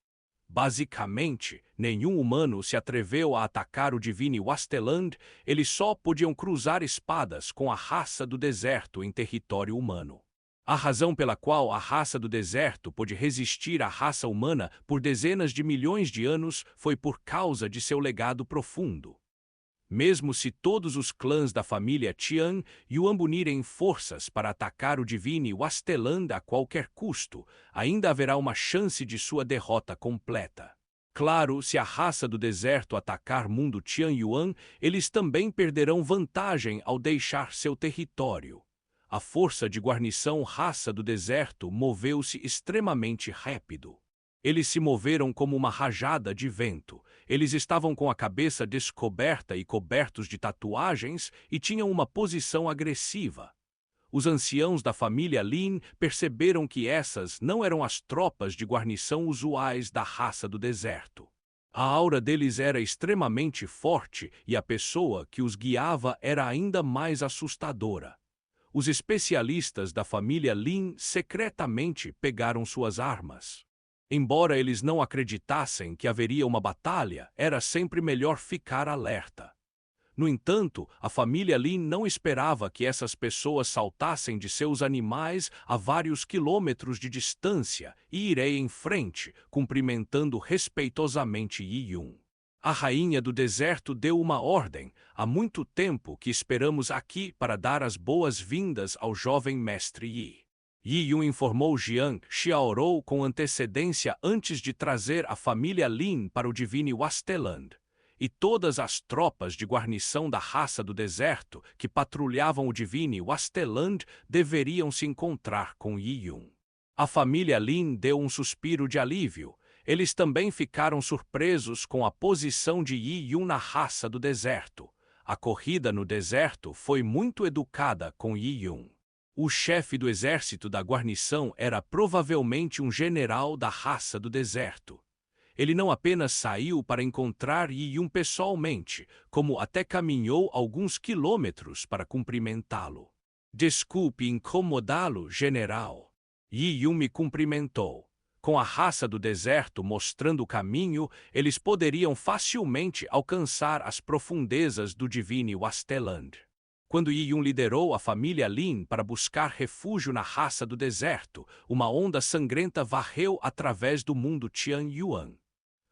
Basicamente, nenhum humano se atreveu a atacar o Divine Wasteland, eles só podiam cruzar espadas com a raça do deserto em território humano. A razão pela qual a raça do deserto pôde resistir à raça humana por dezenas de milhões de anos foi por causa de seu legado profundo. Mesmo se todos os clãs da família Tian Yuan unirem forças para atacar o Divine Wasteland a qualquer custo, ainda haverá uma chance de sua derrota completa. Claro, se a raça do deserto atacar mundo Tian Yuan, eles também perderão vantagem ao deixar seu território. A força de guarnição raça do deserto moveu-se extremamente rápido. Eles se moveram como uma rajada de vento. Eles estavam com a cabeça descoberta e cobertos de tatuagens e tinham uma posição agressiva. Os anciãos da família Lin perceberam que essas não eram as tropas de guarnição usuais da raça do deserto. A aura deles era extremamente forte e a pessoa que os guiava era ainda mais assustadora. Os especialistas da família Lin secretamente pegaram suas armas. Embora eles não acreditassem que haveria uma batalha, era sempre melhor ficar alerta. No entanto, a família Lin não esperava que essas pessoas saltassem de seus animais a vários quilômetros de distância e irem em frente, cumprimentando respeitosamente Yi Yun. A rainha do deserto deu uma ordem: há muito tempo que esperamos aqui para dar as boas-vindas ao jovem mestre Yi. Yi Yun informou Jiang Xiaorou com antecedência antes de trazer a família Lin para o Divine Wasteland. E todas as tropas de guarnição da raça do deserto que patrulhavam o Divine Wasteland deveriam se encontrar com Yi Yun. A família Lin deu um suspiro de alívio. Eles também ficaram surpresos com a posição de Yi Yun na raça do deserto. A corrida no deserto foi muito educada com Yi Yun. O chefe do exército da guarnição era provavelmente um general da raça do deserto. Ele não apenas saiu para encontrar Yi Yun pessoalmente, como até caminhou alguns quilômetros para cumprimentá-lo. Desculpe incomodá-lo, general. Yi Yun me cumprimentou. Com a raça do deserto mostrando o caminho, eles poderiam facilmente alcançar as profundezas do Divine Wasteland. Quando Yi Yun liderou a família Lin para buscar refúgio na raça do deserto, uma onda sangrenta varreu através do mundo Tian Yuan.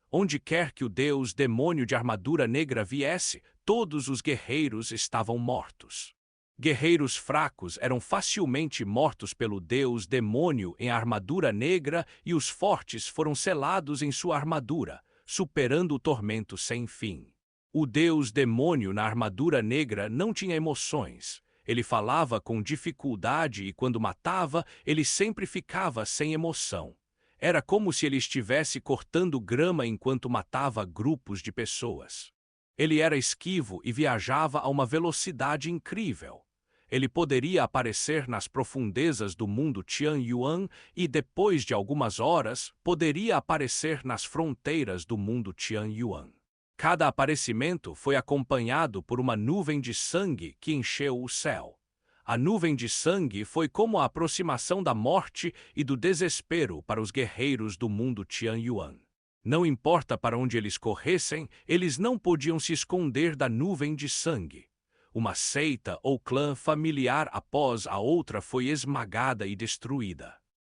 Onde quer que o deus demônio de armadura negra viesse, todos os guerreiros estavam mortos. Guerreiros fracos eram facilmente mortos pelo deus demônio em armadura negra e os fortes foram selados em sua armadura, superando o tormento sem fim. O deus demônio na armadura negra não tinha emoções. Ele falava com dificuldade e quando matava, ele sempre ficava sem emoção. Era como se ele estivesse cortando grama enquanto matava grupos de pessoas. Ele era esquivo e viajava a uma velocidade incrível. Ele poderia aparecer nas profundezas do mundo Tian Yuan e, depois de algumas horas, poderia aparecer nas fronteiras do mundo Tian Yuan. Cada aparecimento foi acompanhado por uma nuvem de sangue que encheu o céu. A nuvem de sangue foi como a aproximação da morte e do desespero para os guerreiros do mundo Tian Yuan. Não importa para onde eles corressem, eles não podiam se esconder da nuvem de sangue. Uma seita ou clã familiar após a outra foi esmagada e destruída.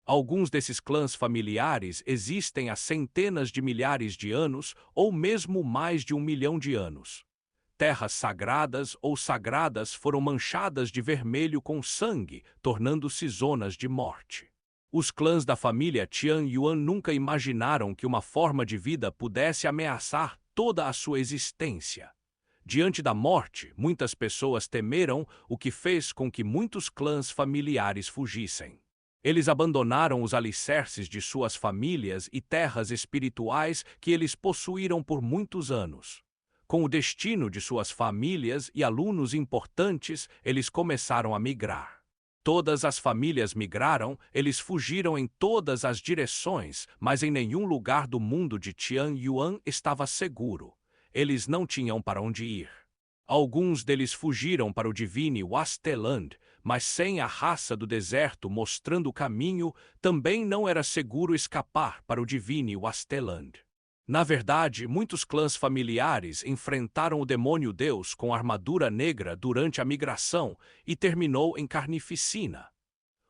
Alguns desses clãs familiares existem há centenas de milhares de anos ou mesmo mais de 1 milhão de anos. Terras sagradas ou sagradas foram manchadas de vermelho com sangue, tornando-se zonas de morte. Os clãs da família Tian Yuan nunca imaginaram que uma forma de vida pudesse ameaçar toda a sua existência. Diante da morte, muitas pessoas temeram, o que fez com que muitos clãs familiares fugissem. Eles abandonaram os alicerces de suas famílias e terras espirituais que eles possuíram por muitos anos. Com o destino de suas famílias e alunos importantes, eles começaram a migrar. Todas as famílias migraram, eles fugiram em todas as direções, mas em nenhum lugar do mundo de Tianyuan estava seguro. Eles não tinham para onde ir. Alguns deles fugiram para o Divine Wasteland, mas sem a raça do deserto mostrando o caminho, também não era seguro escapar para o Divine Wasteland. Na verdade, muitos clãs familiares enfrentaram o demônio Deus com armadura negra durante a migração e terminou em carnificina.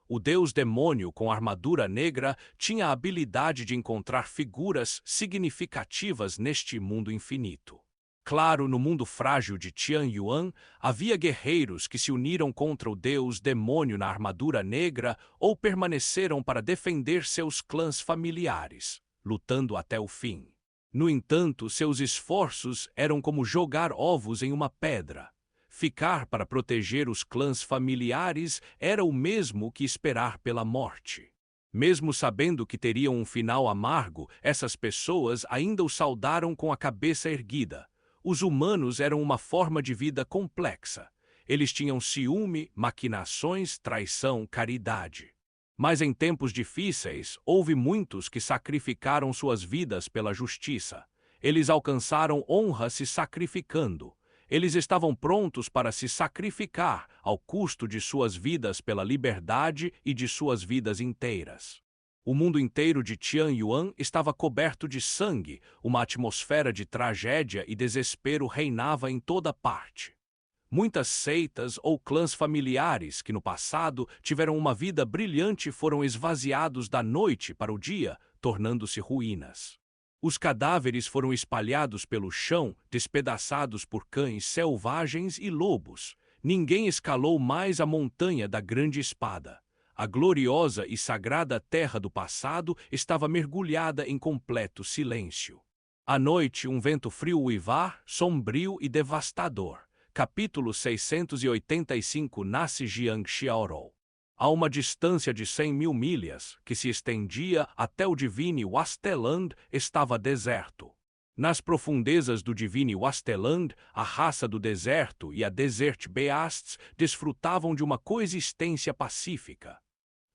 O Deus demônio com armadura negra tinha a habilidade de encontrar figuras significativas neste mundo infinito. Claro, no mundo frágil de Tianyuan, havia guerreiros que se uniram contra o Deus demônio na armadura negra ou permaneceram para defender seus clãs familiares, lutando até o fim. No entanto, seus esforços eram como jogar ovos em uma pedra. Ficar para proteger os clãs familiares era o mesmo que esperar pela morte. Mesmo sabendo que teriam um final amargo, essas pessoas ainda o saudaram com a cabeça erguida. Os humanos eram uma forma de vida complexa. Eles tinham ciúme, maquinações, traição, caridade. Mas em tempos difíceis, houve muitos que sacrificaram suas vidas pela justiça. Eles alcançaram honra se sacrificando. Eles estavam prontos para se sacrificar ao custo de suas vidas pela liberdade e de suas vidas inteiras. O mundo inteiro de Tianyuan estava coberto de sangue, uma atmosfera de tragédia e desespero reinava em toda parte. Muitas seitas ou clãs familiares que no passado tiveram uma vida brilhante foram esvaziados da noite para o dia, tornando-se ruínas. Os cadáveres foram espalhados pelo chão, despedaçados por cães selvagens e lobos. Ninguém escalou mais a montanha da grande espada. A gloriosa e sagrada terra do passado estava mergulhada em completo silêncio. À noite, um vento frio uivar, sombrio e devastador. Capítulo 685 Nasce Jiang Xiaorou. A uma distância de 100.000 milhas, que se estendia até o Divine Wasteland, estava deserto. Nas profundezas do Divine Wasteland, a raça do deserto e a Desert Beasts desfrutavam de uma coexistência pacífica.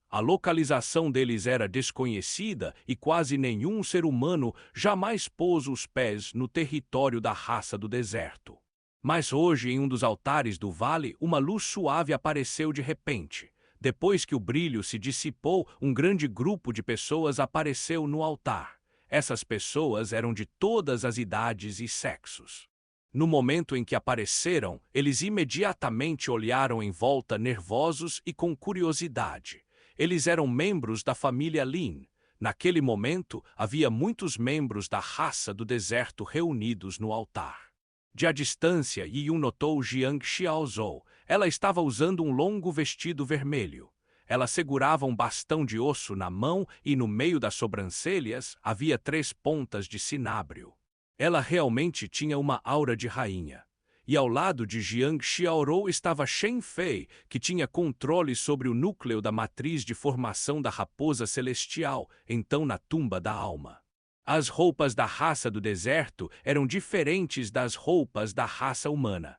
A localização deles era desconhecida e quase nenhum ser humano jamais pôs os pés no território da raça do deserto. Mas hoje, em um dos altares do vale, uma luz suave apareceu de repente. Depois que o brilho se dissipou, um grande grupo de pessoas apareceu no altar. Essas pessoas eram de todas as idades e sexos. No momento em que apareceram, eles imediatamente olharam em volta nervosos e com curiosidade. Eles eram membros da família Lin. Naquele momento, havia muitos membros da raça do deserto reunidos no altar. De a distância, Yiyun notou Jiang Xiaozhou. Ela estava usando um longo vestido vermelho. Ela segurava um bastão de osso na mão e no meio das sobrancelhas havia 3 pontas de cinábrio. Ela realmente tinha uma aura de rainha. E ao lado de Jiang Xiaorou estava Shen Fei, que tinha controle sobre o núcleo da matriz de formação da raposa celestial, então na tumba da alma. As roupas da raça do deserto eram diferentes das roupas da raça humana.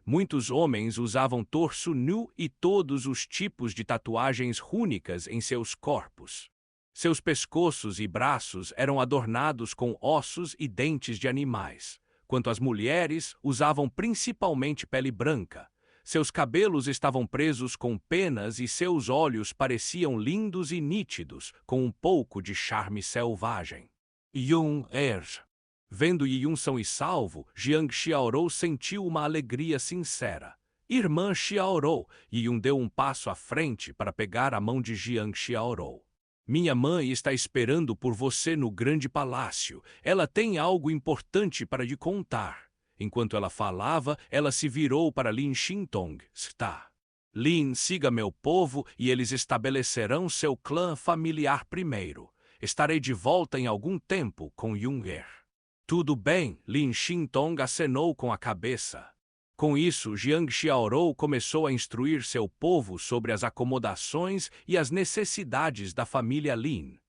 Muitos homens usavam torso nu e todos os tipos de tatuagens rúnicas em seus corpos. Seus pescoços e braços eram adornados com ossos e dentes de animais. Quanto às mulheres, usavam principalmente pele branca. Seus cabelos estavam presos com penas e seus olhos pareciam lindos e nítidos, com um pouco de charme selvagem. Vendo Yiyun são e salvo, Jiang Xiaorou sentiu uma alegria sincera. Irmã Xiaorou, Yiyun deu um passo à frente para pegar a mão de Jiang Xiaorou. Minha mãe está esperando por você no grande palácio. Ela tem algo importante para lhe contar. Enquanto ela falava, ela se virou para Lin Xintong. Está. Lin, siga meu povo e eles estabelecerão seu clã familiar primeiro. Estarei de volta em algum tempo com Yunger. Tudo bem, Lin Xintong acenou com a cabeça. Com isso, Jiang Xiaorou começou a instruir seu povo sobre as acomodações e as necessidades da família Lin.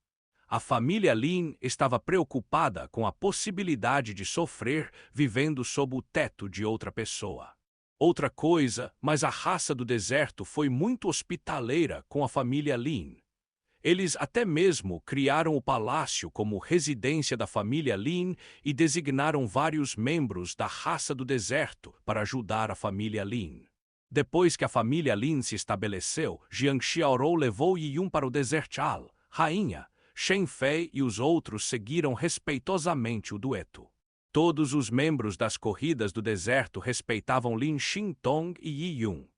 A família Lin estava preocupada com a possibilidade de sofrer vivendo sob o teto de outra pessoa. Outra coisa, mas a raça do deserto foi muito hospitaleira com a família Lin. Eles até mesmo criaram o palácio como residência da família Lin e designaram vários membros da raça do deserto para ajudar a família Lin. Depois que a família Lin se estabeleceu, Jiang Xiaorou levou Yi Yun para o Desertal, rainha. Shen Fei e os outros seguiram respeitosamente o dueto. Todos os membros das corridas do deserto respeitavam Lin Xintong e Yi Yun.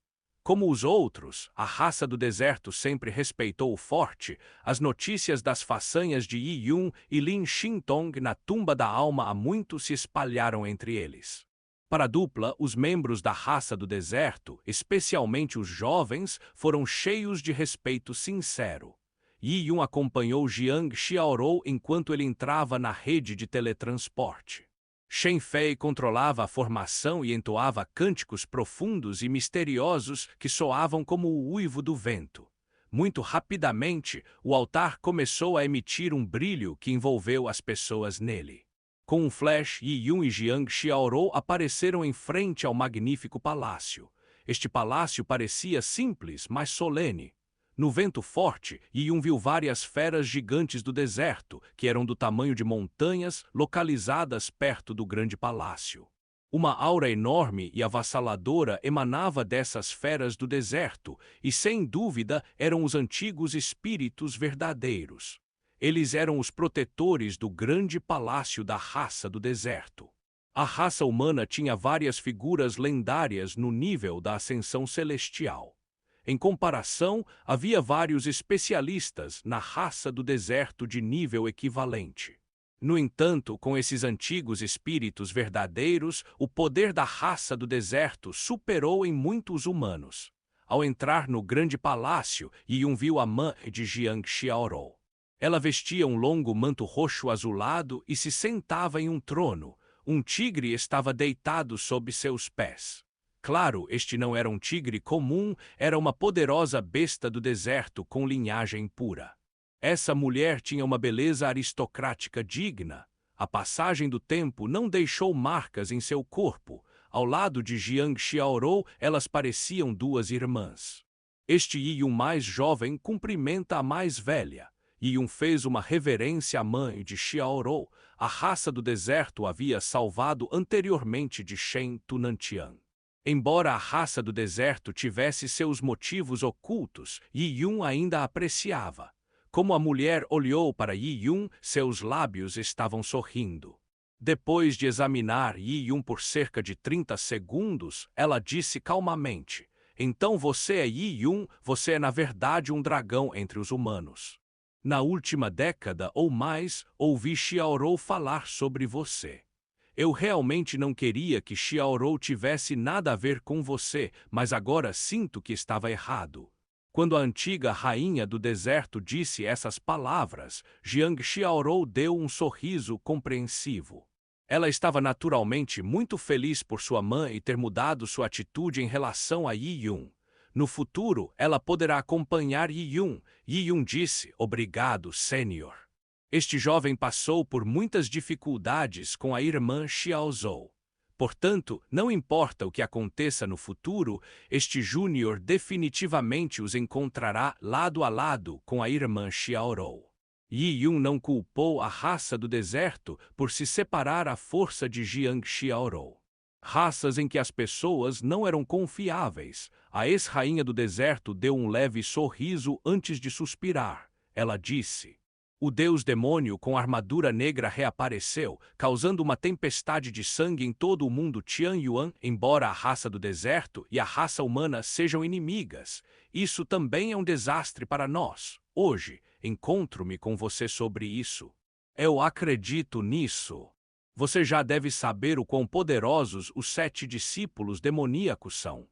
Como os outros, a raça do deserto sempre respeitou o forte. As notícias das façanhas de Yi Yun e Lin Xintong na tumba da alma há muito se espalharam entre eles. Para a dupla, os membros da raça do deserto, especialmente os jovens, foram cheios de respeito sincero. Yi Yun acompanhou Jiang Xiaorou enquanto ele entrava na rede de teletransporte. Shen Fei controlava a formação e entoava cânticos profundos e misteriosos que soavam como o uivo do vento. Muito rapidamente, o altar começou a emitir um brilho que envolveu as pessoas nele. Com um flash, Yi Yun e Jiang Xiaorou apareceram em frente ao magnífico palácio. Este palácio parecia simples, mas solene. No vento forte, Yi Yun viu várias feras gigantes do deserto, que eram do tamanho de montanhas, localizadas perto do grande palácio. Uma aura enorme e avassaladora emanava dessas feras do deserto, e sem dúvida eram os antigos espíritos verdadeiros. Eles eram os protetores do grande palácio da raça do deserto. A raça humana tinha várias figuras lendárias no nível da ascensão celestial. Em comparação, havia vários especialistas na raça do deserto de nível equivalente. No entanto, com esses antigos espíritos verdadeiros, o poder da raça do deserto superou em muitos humanos. Ao entrar no grande palácio, Yi Yun viu a mãe de Jiang Xiaorou. Ela vestia um longo manto roxo azulado e se sentava em um trono. Um tigre estava deitado sob seus pés. Claro, este não era um tigre comum, era uma poderosa besta do deserto com linhagem pura. Essa mulher tinha uma beleza aristocrática digna. A passagem do tempo não deixou marcas em seu corpo. Ao lado de Jiang Xiaorou, elas pareciam duas irmãs. Este Yi Yun mais jovem cumprimenta a mais velha. Yi Yun fez uma reverência à mãe de Xiaorou. A raça do deserto havia salvado anteriormente de Shen Tunantian. Embora a raça do deserto tivesse seus motivos ocultos, Yi Yun ainda a apreciava. Como a mulher olhou para Yi Yun, seus lábios estavam sorrindo. Depois de examinar Yi Yun por cerca de 30 segundos, ela disse calmamente: "Então você é Yi Yun, você é na verdade um dragão entre os humanos. Na última década ou mais, ouvi Xiaorou falar sobre você. Eu realmente não queria que Xiaorou tivesse nada a ver com você, mas agora sinto que estava errado." Quando a antiga rainha do deserto disse essas palavras, Jiang Xiaorou deu um sorriso compreensivo. Ela estava naturalmente muito feliz por sua mãe ter mudado sua atitude em relação a Yi Yun. No futuro, ela poderá acompanhar Yi Yun. Yi Yun disse: "Obrigado, Sênior." Este jovem passou por muitas dificuldades com a irmã Xiaozhou. Portanto, não importa o que aconteça no futuro, este júnior definitivamente os encontrará lado a lado com a irmã Xiaorou. Yi Yun não culpou a raça do deserto por se separar à força de Jiang Xiaorou. Raças em que as pessoas não eram confiáveis. A ex-rainha do deserto deu um leve sorriso antes de suspirar. Ela disse: "O deus demônio com armadura negra reapareceu, causando uma tempestade de sangue em todo o mundo Tianyuan. Embora a raça do deserto e a raça humana sejam inimigas, isso também é um desastre para nós. Hoje, encontro-me com você sobre isso. Eu acredito nisso. Você já deve saber o quão poderosos os 7 discípulos demoníacos são.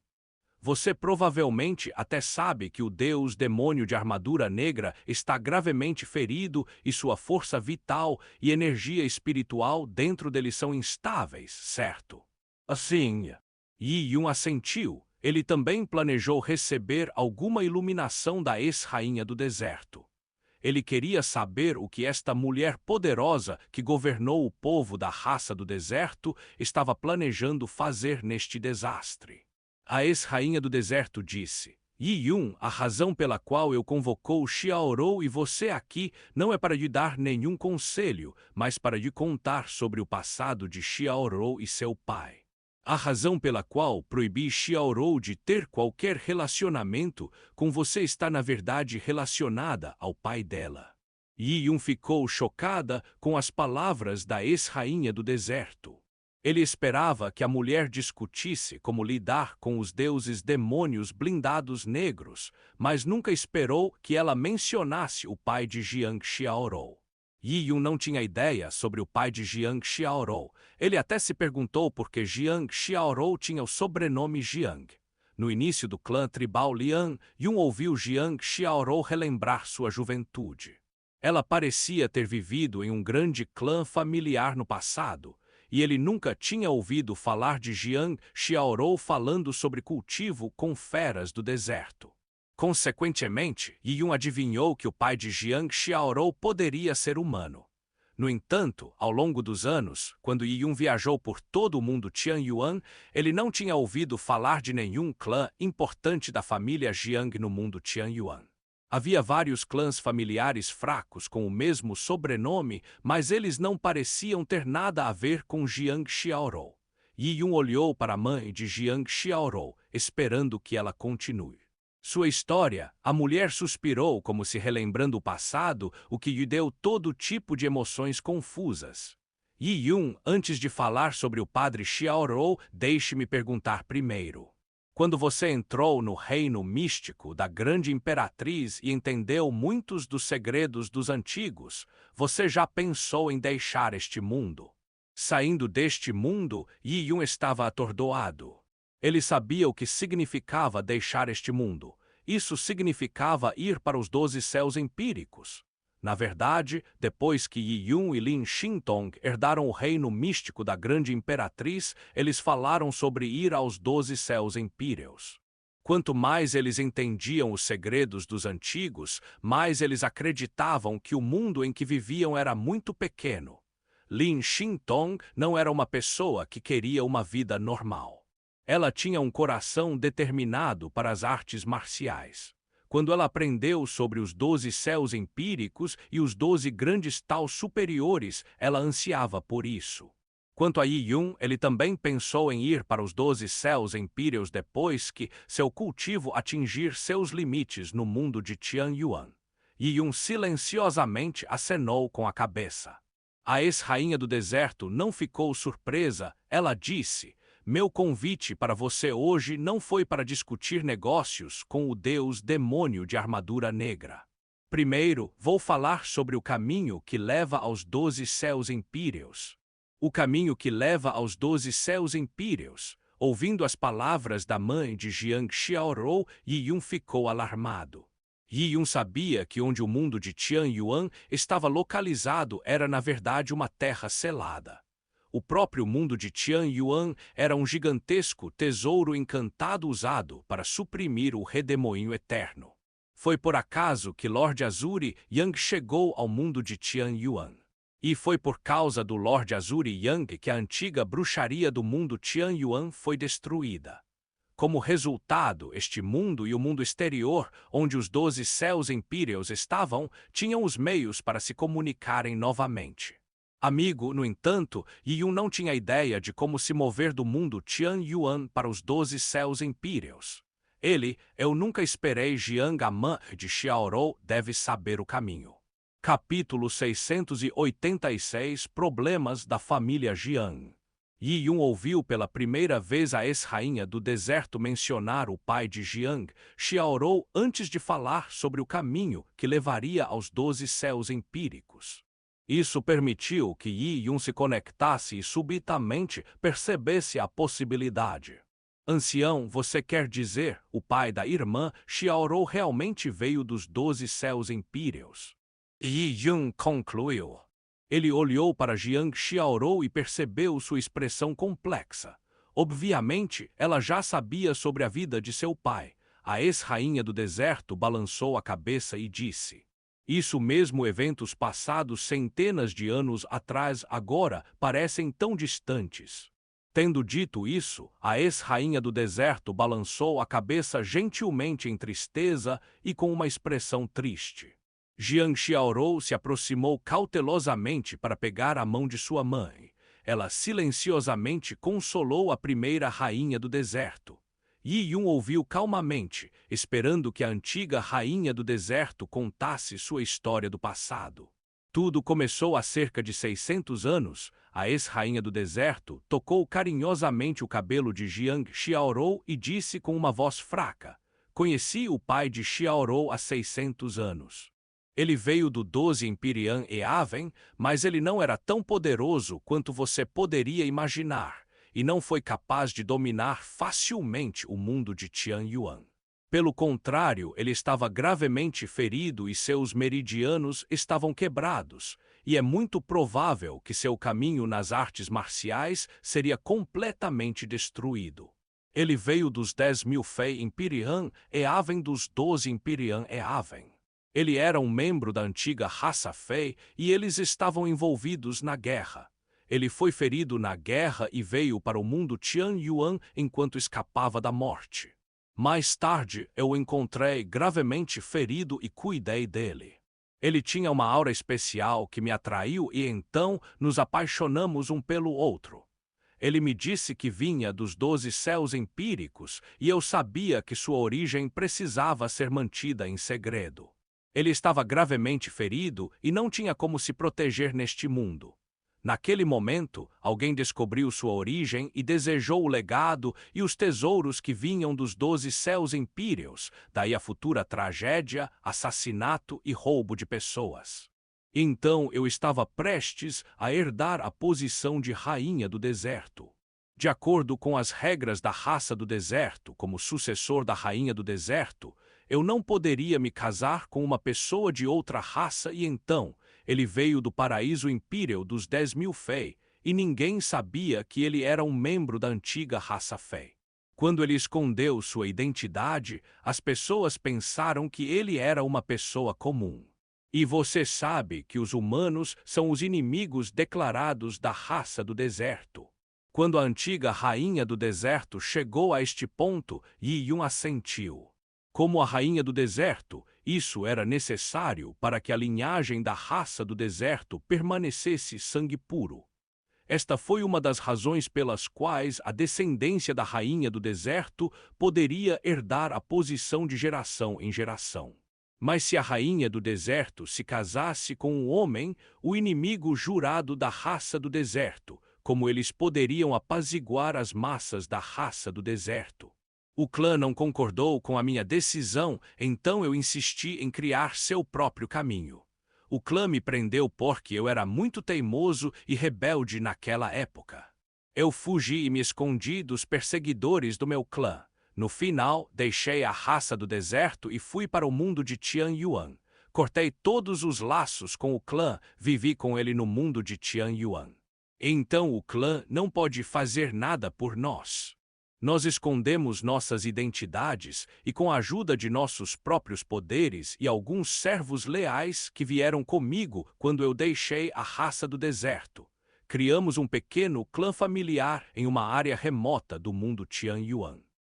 Você provavelmente até sabe que o deus demônio de armadura negra está gravemente ferido e sua força vital e energia espiritual dentro dele são instáveis, certo?" Assim, Yi Yun assentiu. Ele também planejou receber alguma iluminação da ex-rainha do deserto. Ele queria saber o que esta mulher poderosa que governou o povo da raça do deserto estava planejando fazer neste desastre. A ex-rainha do deserto disse: Yi Yun, a razão pela qual eu convocou Xiaorou e você aqui não é para lhe dar nenhum conselho, mas para lhe contar sobre o passado de Xiaorou e seu pai. A razão pela qual proibi Xiaorou de ter qualquer relacionamento com você está na verdade relacionada ao pai dela. Yi Yun ficou chocada com as palavras da ex-rainha do deserto. Ele esperava que a mulher discutisse como lidar com os deuses demônios blindados negros, mas nunca esperou que ela mencionasse o pai de Jiang Xiaorou. Yi Yun não tinha ideia sobre o pai de Jiang Xiaorou. Ele até se perguntou por que Jiang Xiaorou tinha o sobrenome Jiang. No início do clã tribal Lian, Yun ouviu Jiang Xiaorou relembrar sua juventude. Ela parecia ter vivido em um grande clã familiar no passado, e ele nunca tinha ouvido falar de Jiang Xiaorou falando sobre cultivo com feras do deserto. Consequentemente, Yi Yun adivinhou que o pai de Jiang Xiaorou poderia ser humano. No entanto, ao longo dos anos, quando Yi Yun viajou por todo o mundo Tianyuan, ele não tinha ouvido falar de nenhum clã importante da família Jiang no mundo Tianyuan. Havia vários clãs familiares fracos com o mesmo sobrenome, mas eles não pareciam ter nada a ver com Jiang Xiaorou. Yi Yun olhou para a mãe de Jiang Xiaorou, esperando que ela continue sua história. A mulher suspirou como se relembrando o passado, o que lhe deu todo tipo de emoções confusas. Yi Yun, antes de falar sobre o padre Xiaorou, deixe-me perguntar primeiro. Quando você entrou no reino místico da grande imperatriz e entendeu muitos dos segredos dos antigos, você já pensou em deixar este mundo? Saindo deste mundo, Yi Yun estava atordoado. Ele sabia o que significava deixar este mundo. Isso significava ir para os 12 céus empíricos. Na verdade, depois que Yi Yun e Lin Xintong herdaram o reino místico da grande imperatriz, eles falaram sobre ir aos 12 céus empíreos. Quanto mais eles entendiam os segredos dos antigos, mais eles acreditavam que o mundo em que viviam era muito pequeno. Lin Xintong não era uma pessoa que queria uma vida normal. Ela tinha um coração determinado para as artes marciais. Quando ela aprendeu sobre os 12 céus empíricos e os 12 grandes taos superiores, ela ansiava por isso. Quanto a Yi Yun, ele também pensou em ir para os 12 céus empíreos depois que seu cultivo atingir seus limites no mundo de Tianyuan. Yi Yun silenciosamente acenou com a cabeça. A ex-rainha do deserto não ficou surpresa. Ela disse: meu convite para você hoje não foi para discutir negócios com o deus demônio de armadura negra. Primeiro, vou falar sobre o caminho que leva aos 12 céus empíreos. O caminho que leva aos 12 céus empíreos. Ouvindo as palavras da mãe de Jiang Xiaorou, Yi Yun ficou alarmado. Yi Yun sabia que onde o mundo de Tianyuan estava localizado era na verdade uma terra selada. O próprio mundo de Tianyuan era um gigantesco tesouro encantado usado para suprimir o redemoinho eterno. Foi por acaso que Lord Azuri Yang chegou ao mundo de Tianyuan. E foi por causa do Lord Azuri Yang que a antiga bruxaria do mundo Tianyuan foi destruída. Como resultado, este mundo e o mundo exterior, onde os 12 céus empíreos estavam, tinham os meios para se comunicarem novamente. Amigo, no entanto, Yi Yun não tinha ideia de como se mover do mundo Tianyuan para os 12 céus empíreos. Eu nunca esperei Jiang Aman de Xiaorou deve saber o caminho. Capítulo 686 Problemas da família Jiang. Yi Yun ouviu pela primeira vez a ex-rainha do deserto mencionar o pai de Jiang Xiaorou antes de falar sobre o caminho que levaria aos 12 céus empíricos. Isso permitiu que Yi Yun se conectasse e subitamente percebesse a possibilidade. Ancião, você quer dizer, o pai da irmã Xiaorou realmente veio dos 12 céus empíreos? Yi Yun concluiu. Ele olhou para Jiang Xiaorou e percebeu sua expressão complexa. Obviamente, ela já sabia sobre a vida de seu pai. A ex-rainha do deserto balançou a cabeça e disse: Isso mesmo, eventos passados centenas de anos atrás agora parecem tão distantes. Tendo dito isso, a ex-rainha do deserto balançou a cabeça gentilmente em tristeza e com uma expressão triste. Jiang Xiaorou se aproximou cautelosamente para pegar a mão de sua mãe. Ela silenciosamente consolou a primeira rainha do deserto. Yi Yun ouviu calmamente, esperando que a antiga rainha do deserto contasse sua história do passado. Tudo começou há cerca de 600 anos. A ex-rainha do deserto tocou carinhosamente o cabelo de Jiang Xiaorou e disse com uma voz fraca: "Conheci o pai de Xiaorou há 600 anos. Ele veio do 12 Empyrean Eaven, mas ele não era tão poderoso quanto você poderia imaginar, e não foi capaz de dominar facilmente o mundo de Tianyuan. Pelo contrário, ele estava gravemente ferido e seus meridianos estavam quebrados, e é muito provável que seu caminho nas artes marciais seria completamente destruído. Ele veio dos 10.000 Fei Empyrean Eaven dos 12 Empyrean Eaven. Ele era um membro da antiga raça Fei e eles estavam envolvidos na guerra. Ele foi ferido na guerra e veio para o mundo Tianyuan enquanto escapava da morte. Mais tarde, eu o encontrei gravemente ferido e cuidei dele. Ele tinha uma aura especial que me atraiu e então nos apaixonamos um pelo outro. Ele me disse que vinha dos 12 céus empíricos e eu sabia que sua origem precisava ser mantida em segredo. Ele estava gravemente ferido e não tinha como se proteger neste mundo. Naquele momento, alguém descobriu sua origem e desejou o legado e os tesouros que vinham dos 12 céus empíreos, daí a futura tragédia, assassinato e roubo de pessoas. Então eu estava prestes a herdar a posição de rainha do deserto. De acordo com as regras da raça do deserto, como sucessor da rainha do deserto, eu não poderia me casar com uma pessoa de outra raça e então ele veio do paraíso impíreo dos 10.000 Fei, e ninguém sabia que ele era um membro da antiga raça Fei. Quando ele escondeu sua identidade, as pessoas pensaram que ele era uma pessoa comum. E você sabe que os humanos são os inimigos declarados da raça do deserto. Quando a antiga rainha do deserto chegou a este ponto, Yi Yun assentiu. Como a rainha do deserto, isso era necessário para que a linhagem da raça do deserto permanecesse sangue puro. Esta foi uma das razões pelas quais a descendência da rainha do deserto poderia herdar a posição de geração em geração. Mas se a rainha do deserto se casasse com um homem, o inimigo jurado da raça do deserto, como eles poderiam apaziguar as massas da raça do deserto? O clã não concordou com a minha decisão, então eu insisti em criar seu próprio caminho. O clã me prendeu porque eu era muito teimoso e rebelde naquela época. Eu fugi e me escondi dos perseguidores do meu clã. No final, deixei a raça do deserto e fui para o mundo de Tianyuan. Cortei todos os laços com o clã, vivi com ele no mundo de Tianyuan. Então o clã não pode fazer nada por nós. Nós escondemos nossas identidades e, com a ajuda de nossos próprios poderes e alguns servos leais que vieram comigo quando eu deixei a raça do deserto, criamos um pequeno clã familiar em uma área remota do mundo Tianyuan.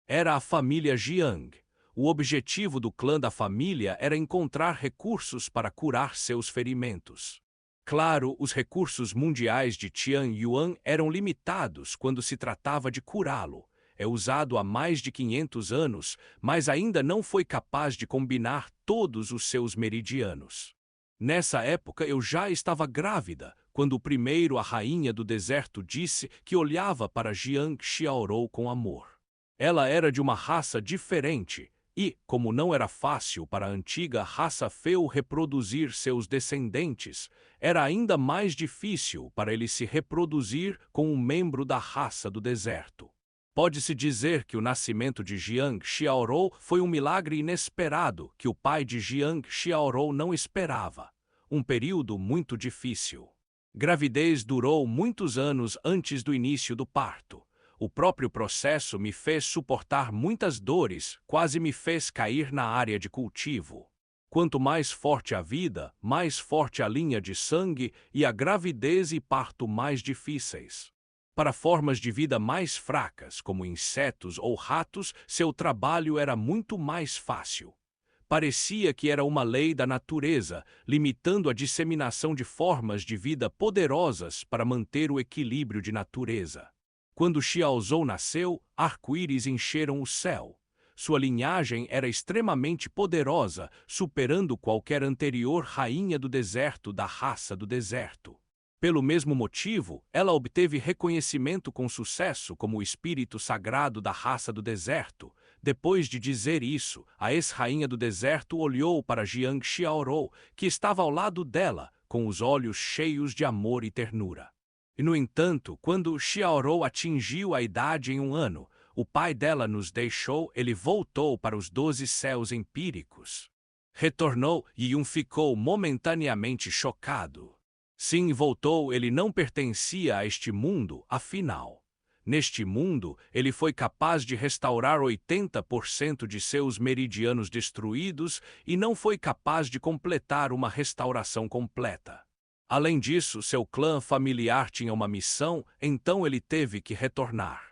Era a família Jiang. O objetivo do clã da família era encontrar recursos para curar seus ferimentos. Claro, os recursos mundiais de Tianyuan eram limitados quando se tratava de curá-lo. É usado há mais de 500 anos, mas ainda não foi capaz de combinar todos os seus meridianos. Nessa época eu já estava grávida, quando primeiro a rainha do deserto disse que olhava para Jiang Xiaorou com amor. Ela era de uma raça diferente e, como não era fácil para a antiga raça Feu reproduzir seus descendentes, era ainda mais difícil para ele se reproduzir com um membro da raça do deserto. Pode-se dizer que o nascimento de Jiang Xiaorou foi um milagre inesperado que o pai de Jiang Xiaorou não esperava. Um período muito difícil. Gravidez durou muitos anos antes do início do parto. O próprio processo me fez suportar muitas dores, quase me fez cair na área de cultivo. Quanto mais forte a vida, mais forte a linha de sangue e a gravidez e parto mais difíceis. Para formas de vida mais fracas, como insetos ou ratos, seu trabalho era muito mais fácil. Parecia que era uma lei da natureza, limitando a disseminação de formas de vida poderosas para manter o equilíbrio de natureza. Quando Xiaozhou nasceu, arco-íris encheram o céu. Sua linhagem era extremamente poderosa, superando qualquer anterior rainha do deserto da raça do deserto. Pelo mesmo motivo, ela obteve reconhecimento com sucesso como o espírito sagrado da raça do deserto. Depois de dizer isso, a ex-rainha do deserto olhou para Jiang Xiaorou, que estava ao lado dela, com os olhos cheios de amor e ternura. E, no entanto, quando Xiaorou atingiu a idade em 1 ano, o pai dela nos deixou, ele voltou para os 12 céus empíricos. Retornou e Yun ficou momentaneamente chocado. Sim, voltou, ele não pertencia a este mundo, afinal. Neste mundo, ele foi capaz de restaurar 80% de seus meridianos destruídos e não foi capaz de completar uma restauração completa. Além disso, seu clã familiar tinha uma missão, então ele teve que retornar.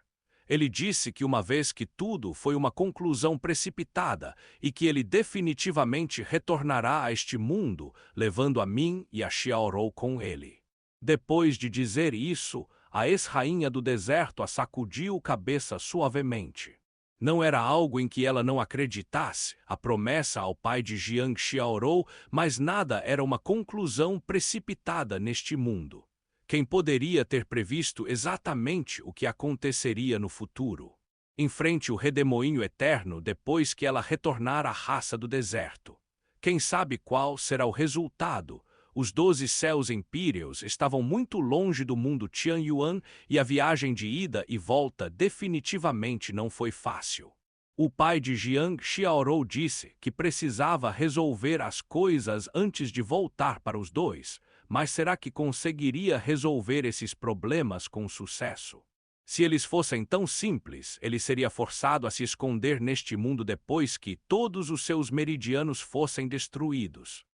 Ele disse que uma vez que tudo foi uma conclusão precipitada e que ele definitivamente retornará a este mundo, levando a mim e a Xiaorou com ele. Depois de dizer isso, a ex-rainha do deserto a sacudiu cabeça suavemente. Não era algo em que ela não acreditasse, a promessa ao pai de Jiang Xiaorou, mas nada era uma conclusão precipitada neste mundo. Quem poderia ter previsto exatamente o que aconteceria no futuro? Enfrente o redemoinho eterno depois que ela retornar à raça do deserto. Quem sabe qual será o resultado? Os 12 céus empíreos estavam muito longe do mundo Tianyuan e a viagem de ida e volta definitivamente não foi fácil. O pai de Jiang Xiaorou disse que precisava resolver as coisas antes de voltar para os dois, mas será que conseguiria resolver esses problemas com sucesso? Se eles fossem tão simples, ele seria forçado a se esconder neste mundo depois que todos os seus meridianos fossem destruídos.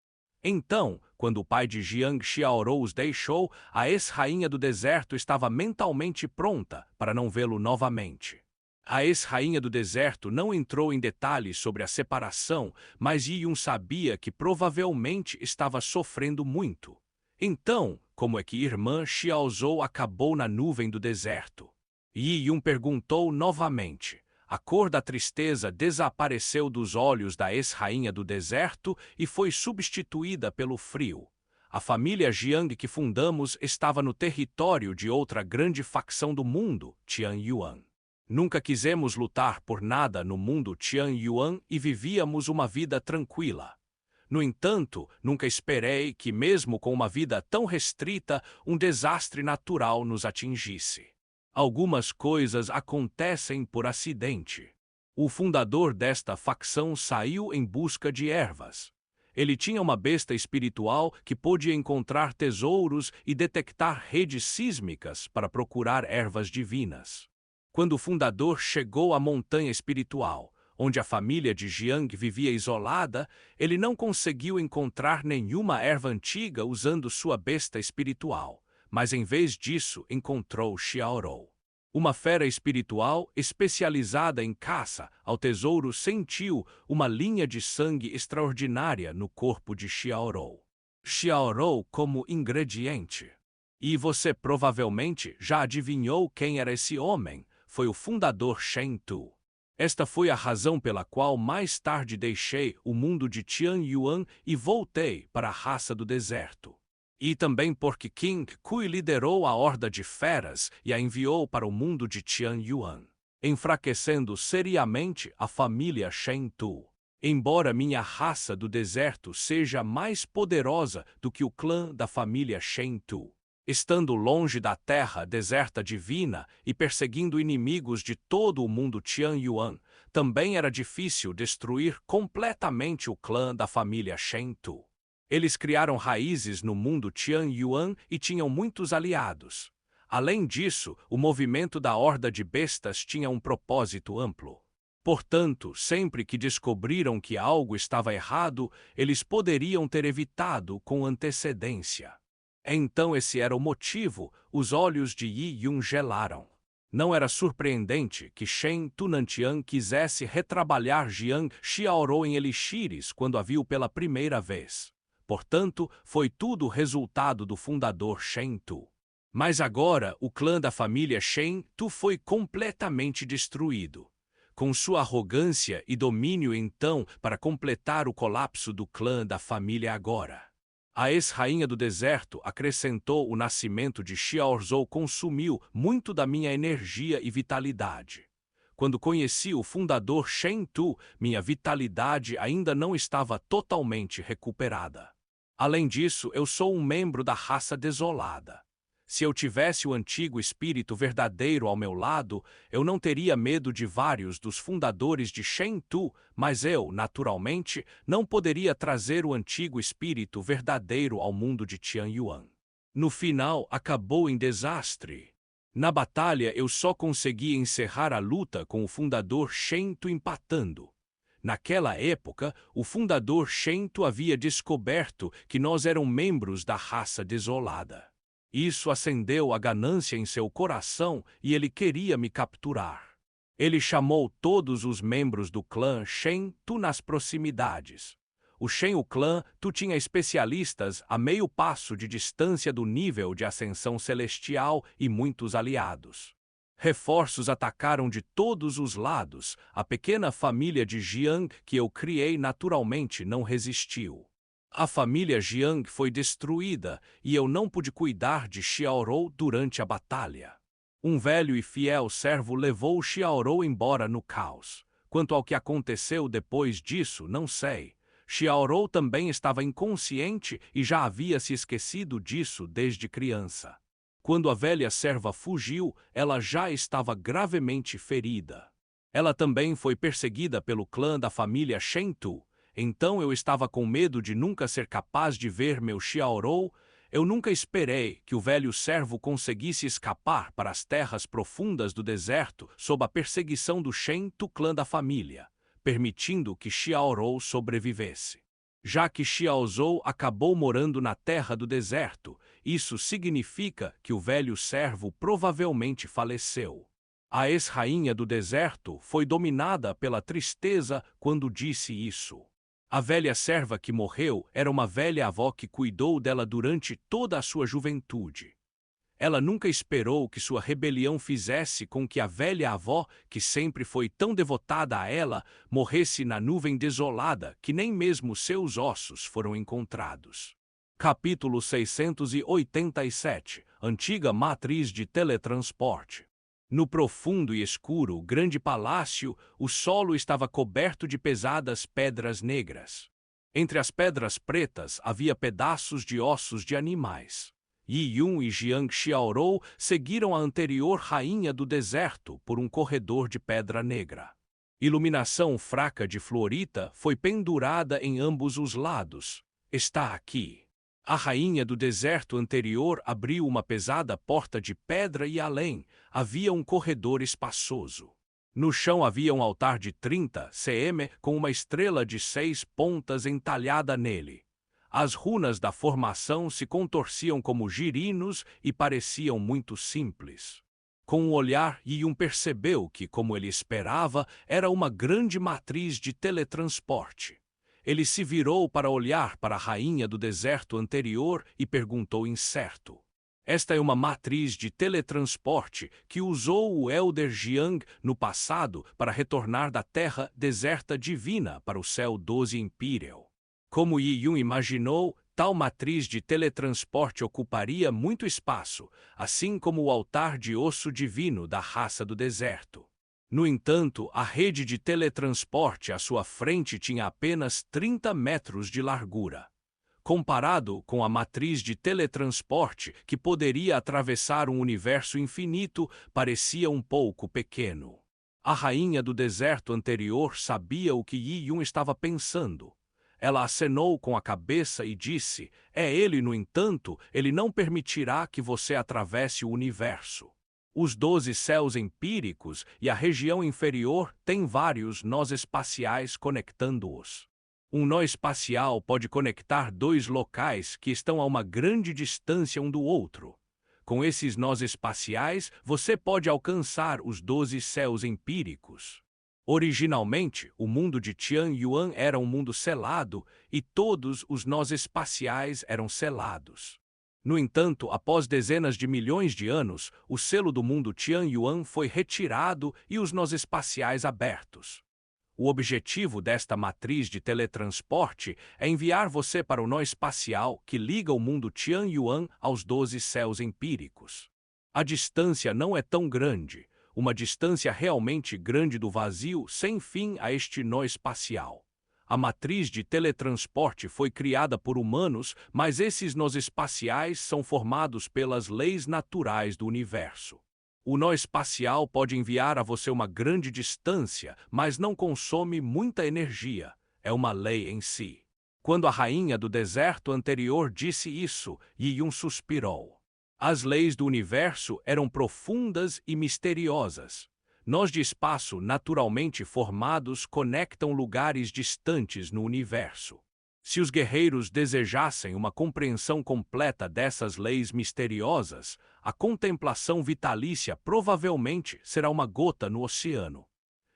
Então, quando o pai de Jiang Xiaorou os deixou, a ex-rainha do deserto estava mentalmente pronta para não vê-lo novamente. A ex-rainha do deserto não entrou em detalhes sobre a separação, mas Yiyun sabia que provavelmente estava sofrendo muito. Então, como é que irmã Xiaozhou acabou na nuvem do deserto? Yiyun perguntou novamente. A cor da tristeza desapareceu dos olhos da ex-rainha do deserto e foi substituída pelo frio. A família Jiang que fundamos estava no território de outra grande facção do mundo, Tianyuan. Nunca quisemos lutar por nada no mundo Tianyuan e vivíamos uma vida tranquila. No entanto, nunca esperei que, mesmo com uma vida tão restrita, um desastre natural nos atingisse. Algumas coisas acontecem por acidente. O fundador desta facção saiu em busca de ervas. Ele tinha uma besta espiritual que pôde encontrar tesouros e detectar redes sísmicas para procurar ervas divinas. Quando o fundador chegou à montanha espiritual, onde a família de Jiang vivia isolada, ele não conseguiu encontrar nenhuma erva antiga usando sua besta espiritual, mas em vez disso encontrou Xiaorou. Uma fera espiritual especializada em caça ao tesouro sentiu uma linha de sangue extraordinária no corpo de Xiaorou. Xiaorou como ingrediente. E você provavelmente já adivinhou quem era esse homem, foi o fundador Shen Tu. Esta foi a razão pela qual mais tarde deixei o mundo de Tianyuan e voltei para a raça do deserto. E também porque King Kui liderou a horda de feras e a enviou para o mundo de Tianyuan, enfraquecendo seriamente a família Shen Tu. Embora minha raça do deserto seja mais poderosa do que o clã da família Shen Tu, estando longe da terra deserta divina e perseguindo inimigos de todo o mundo Tianyuan, também era difícil destruir completamente o clã da família Shen Tu. Eles criaram raízes no mundo Tianyuan e tinham muitos aliados. Além disso, o movimento da horda de bestas tinha um propósito amplo. Portanto, sempre que descobriram que algo estava errado, eles poderiam ter evitado com antecedência. Então esse era o motivo, os olhos de Yi Yun gelaram. Não era surpreendente que Shen Tunantian quisesse retrabalhar Jiang Xiaorou em elixires quando a viu pela primeira vez. Portanto, foi tudo resultado do fundador Shen Tu. Mas agora, o clã da família Shen Tu foi completamente destruído. Com sua arrogância e domínio então para completar o colapso do clã da família agora. A ex-rainha do deserto acrescentou: o nascimento de Xiaozhou consumiu muito da minha energia e vitalidade. Quando conheci o fundador Shen Tu, minha vitalidade ainda não estava totalmente recuperada. Além disso, eu sou um membro da raça desolada. Se eu tivesse o antigo espírito verdadeiro ao meu lado, eu não teria medo de vários dos fundadores de Shen Tu, mas eu, naturalmente, não poderia trazer o antigo espírito verdadeiro ao mundo de Tianyuan. No final, acabou em desastre. Na batalha, eu só consegui encerrar a luta com o fundador Shen Tu empatando. Naquela época, o fundador Shen Tu havia descoberto que nós éramos membros da raça desolada. Isso acendeu a ganância em seu coração e ele queria me capturar. Ele chamou todos os membros do clã Shen Tu nas proximidades. O Shen o clã Tu tinha especialistas a meio passo de distância do nível de ascensão celestial e muitos aliados. Reforços atacaram de todos os lados. A pequena família de Jiang que eu criei naturalmente não resistiu. A família Jiang foi destruída e eu não pude cuidar de Xiaorou durante a batalha. Um velho e fiel servo levou Xiaorou embora no caos. Quanto ao que aconteceu depois disso, não sei. Xiaorou também estava inconsciente e já havia se esquecido disso desde criança. Quando a velha serva fugiu, ela já estava gravemente ferida. Ela também foi perseguida pelo clã da família Shen Tu. Então eu estava com medo de nunca ser capaz de ver meu Xiaorou. Eu nunca esperei que o velho servo conseguisse escapar para as terras profundas do deserto sob a perseguição do Shen Tu clã da família, permitindo que Xiaorou sobrevivesse. Já que Xiaozhou acabou morando na terra do deserto, isso significa que o velho servo provavelmente faleceu. A ex-rainha do deserto foi dominada pela tristeza quando disse isso. A velha serva que morreu era uma velha avó que cuidou dela durante toda a sua juventude. Ela nunca esperou que sua rebelião fizesse com que a velha avó, que sempre foi tão devotada a ela, morresse na nuvem desolada que nem mesmo seus ossos foram encontrados. Capítulo 687 – Antiga matriz de teletransporte. No profundo e escuro grande palácio, o solo estava coberto de pesadas pedras negras. Entre as pedras pretas havia pedaços de ossos de animais. Yi Yun e Jiang Xiaorou seguiram a anterior rainha do deserto por um corredor de pedra negra. Iluminação fraca de fluorita foi pendurada em ambos os lados. Está aqui. A rainha do deserto anterior abriu uma pesada porta de pedra e além havia um corredor espaçoso. No chão havia um altar de 30 cm com uma estrela de 6 pontas entalhada nele. As runas da formação se contorciam como girinos e pareciam muito simples. Com um olhar, Yun percebeu que, como ele esperava, era uma grande matriz de teletransporte. Ele se virou para olhar para a rainha do deserto anterior e perguntou incerto. Esta é uma matriz de teletransporte que usou o Elder Jiang no passado para retornar da terra deserta divina para o céu 12 Imperial. Como Yi Yun imaginou, tal matriz de teletransporte ocuparia muito espaço, assim como o altar de osso divino da raça do deserto. No entanto, a rede de teletransporte à sua frente tinha apenas 30 metros de largura. Comparado com a matriz de teletransporte que poderia atravessar um universo infinito, parecia um pouco pequeno. A rainha do deserto anterior sabia o que Yi Yun estava pensando. Ela acenou com a cabeça e disse: "É ele, no entanto, ele não permitirá que você atravesse o universo." Os 12 céus empíricos e a região inferior têm vários nós espaciais conectando-os. Um nó espacial pode conectar dois locais que estão a uma grande distância um do outro. Com esses nós espaciais, você pode alcançar os 12 céus empíricos. Originalmente, o mundo de Tianyuan era um mundo selado e todos os nós espaciais eram selados. No entanto, após dezenas de milhões de anos, o selo do mundo Tianyuan foi retirado e os nós espaciais abertos. O objetivo desta matriz de teletransporte é enviar você para o nó espacial que liga o mundo Tianyuan aos 12 céus empíricos. A distância não é tão grande, uma distância realmente grande do vazio sem fim a este nó espacial. A matriz de teletransporte foi criada por humanos, mas esses nós espaciais são formados pelas leis naturais do universo. O nó espacial pode enviar a você uma grande distância, mas não consome muita energia. É uma lei em si. Quando a rainha do deserto anterior disse isso, Yi-Yun suspirou. As leis do universo eram profundas e misteriosas. Nós de espaço naturalmente formados conectam lugares distantes no universo. Se os guerreiros desejassem uma compreensão completa dessas leis misteriosas, a contemplação vitalícia provavelmente será uma gota no oceano.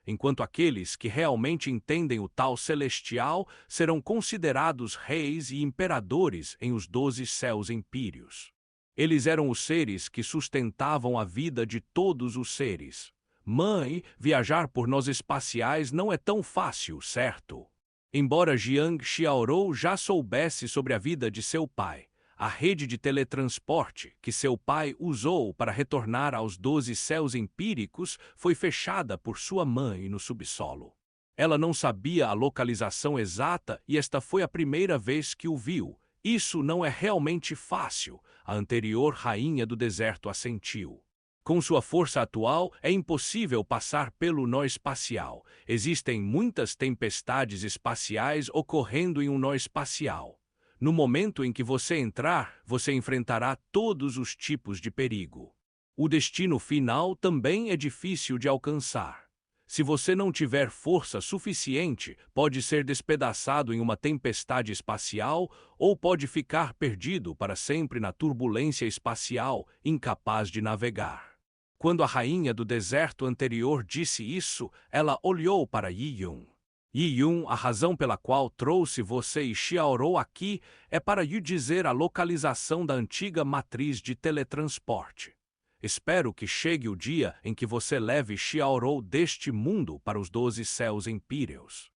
Enquanto aqueles que realmente entendem o tal celestial serão considerados reis e imperadores em os 12 céus empíreos. Eles eram os seres que sustentavam a vida de todos os seres. Mãe, viajar por nós espaciais não é tão fácil, certo? Embora Jiang Xiaorou já soubesse sobre a vida de seu pai, a rede de teletransporte que seu pai usou para retornar aos 12 céus empíricos foi fechada por sua mãe no subsolo. Ela não sabia a localização exata e esta foi a primeira vez que o viu. Isso não é realmente fácil, a anterior rainha do deserto assentiu. Com sua força atual, é impossível passar pelo nó espacial. Existem muitas tempestades espaciais ocorrendo em um nó espacial. No momento em que você entrar, você enfrentará todos os tipos de perigo. O destino final também é difícil de alcançar. Se você não tiver força suficiente, pode ser despedaçado em uma tempestade espacial ou pode ficar perdido para sempre na turbulência espacial, incapaz de navegar. Quando a rainha do deserto anterior disse isso, ela olhou para Yi-Yun. Yi-Yun, a razão pela qual trouxe você e Xiaorou aqui é para lhe dizer a localização da antiga matriz de teletransporte. Espero que chegue o dia em que você leve Xiaorou deste mundo para os 12 céus empíreos.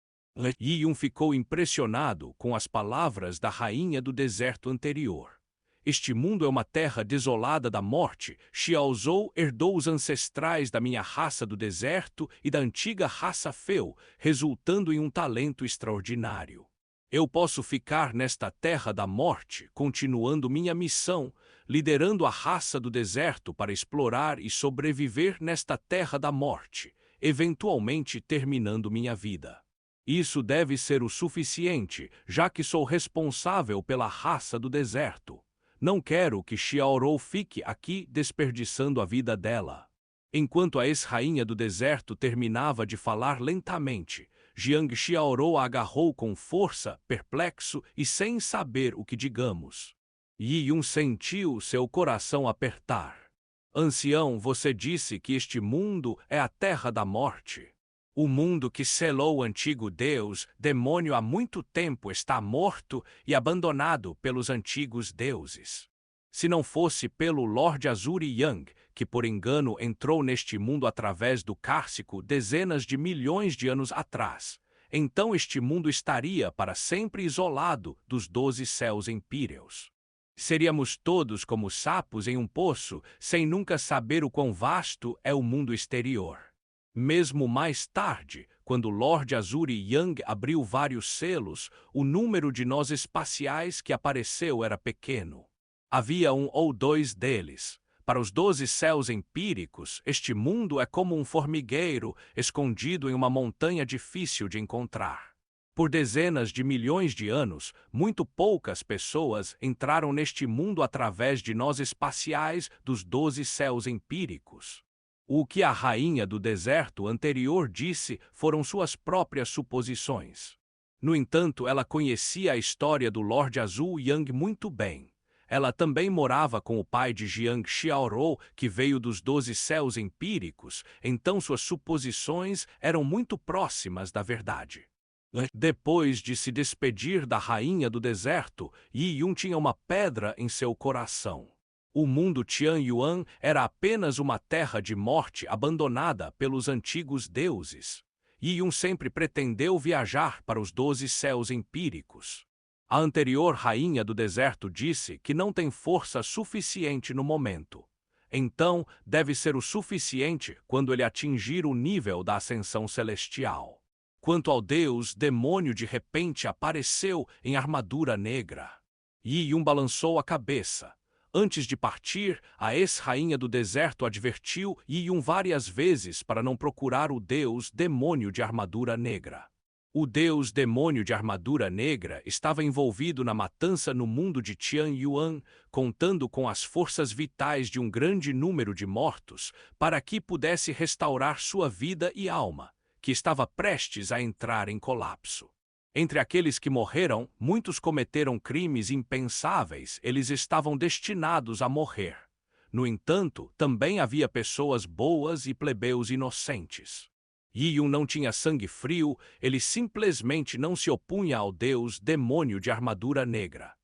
Yi-Yun ficou impressionado com as palavras da rainha do deserto anterior. Este mundo é uma terra desolada da morte. Xiaozhou herdou os ancestrais da minha raça do deserto e da antiga raça Feu, resultando em um talento extraordinário. Eu posso ficar nesta terra da morte, continuando minha missão, liderando a raça do deserto para explorar e sobreviver nesta terra da morte, eventualmente terminando minha vida. Isso deve ser o suficiente, já que sou responsável pela raça do deserto. Não quero que Xiaorou fique aqui desperdiçando a vida dela. Enquanto a ex-rainha do deserto terminava de falar lentamente, Jiang Xiaorou a agarrou com força, perplexo e sem saber o que digamos. Yi-Yun sentiu seu coração apertar. Ancião, você disse que este mundo é a terra da morte. O mundo que selou o antigo deus, demônio há muito tempo está morto e abandonado pelos antigos deuses. Se não fosse pelo Lorde Azuri Yang, que por engano entrou neste mundo através do Cárcico dezenas de milhões de anos atrás, então este mundo estaria para sempre isolado dos 12 céus empíreos. Seríamos todos como sapos em um poço, sem nunca saber o quão vasto é o mundo exterior. Mesmo mais tarde, quando Lorde Azuri Yang abriu vários selos, o número de nós espaciais que apareceu era pequeno. Havia um ou dois deles. Para os 12 céus empíricos, este mundo é como um formigueiro escondido em uma montanha difícil de encontrar. Por dezenas de milhões de anos, muito poucas pessoas entraram neste mundo através de nós espaciais dos 12 céus empíricos. O que a rainha do deserto anterior disse foram suas próprias suposições. No entanto, ela conhecia a história do Lorde Azul Yang muito bem. Ela também morava com o pai de Jiang Xiaorou, que veio dos 12 céus empíricos, então suas suposições eram muito próximas da verdade. Depois de se despedir da rainha do deserto, Yi Yun tinha uma pedra em seu coração. O mundo Tianyuan era apenas uma terra de morte abandonada pelos antigos deuses. Yi Yun sempre pretendeu viajar para os 12 céus empíricos. A anterior rainha do deserto disse que não tem força suficiente no momento. Então, deve ser o suficiente quando ele atingir o nível da ascensão celestial. Quanto ao deus, demônio de repente apareceu em armadura negra. Yi Yun balançou a cabeça. Antes de partir, a ex-rainha do deserto advertiu Yi Yun várias vezes para não procurar o deus demônio de armadura negra. O deus demônio de armadura negra estava envolvido na matança no mundo de Tianyuan, contando com as forças vitais de um grande número de mortos para que pudesse restaurar sua vida e alma, que estava prestes a entrar em colapso. Entre aqueles que morreram, muitos cometeram crimes impensáveis, eles estavam destinados a morrer. No entanto, também havia pessoas boas e plebeus inocentes. Yi Yun não tinha sangue frio, ele simplesmente não se opunha ao deus demônio de armadura negra.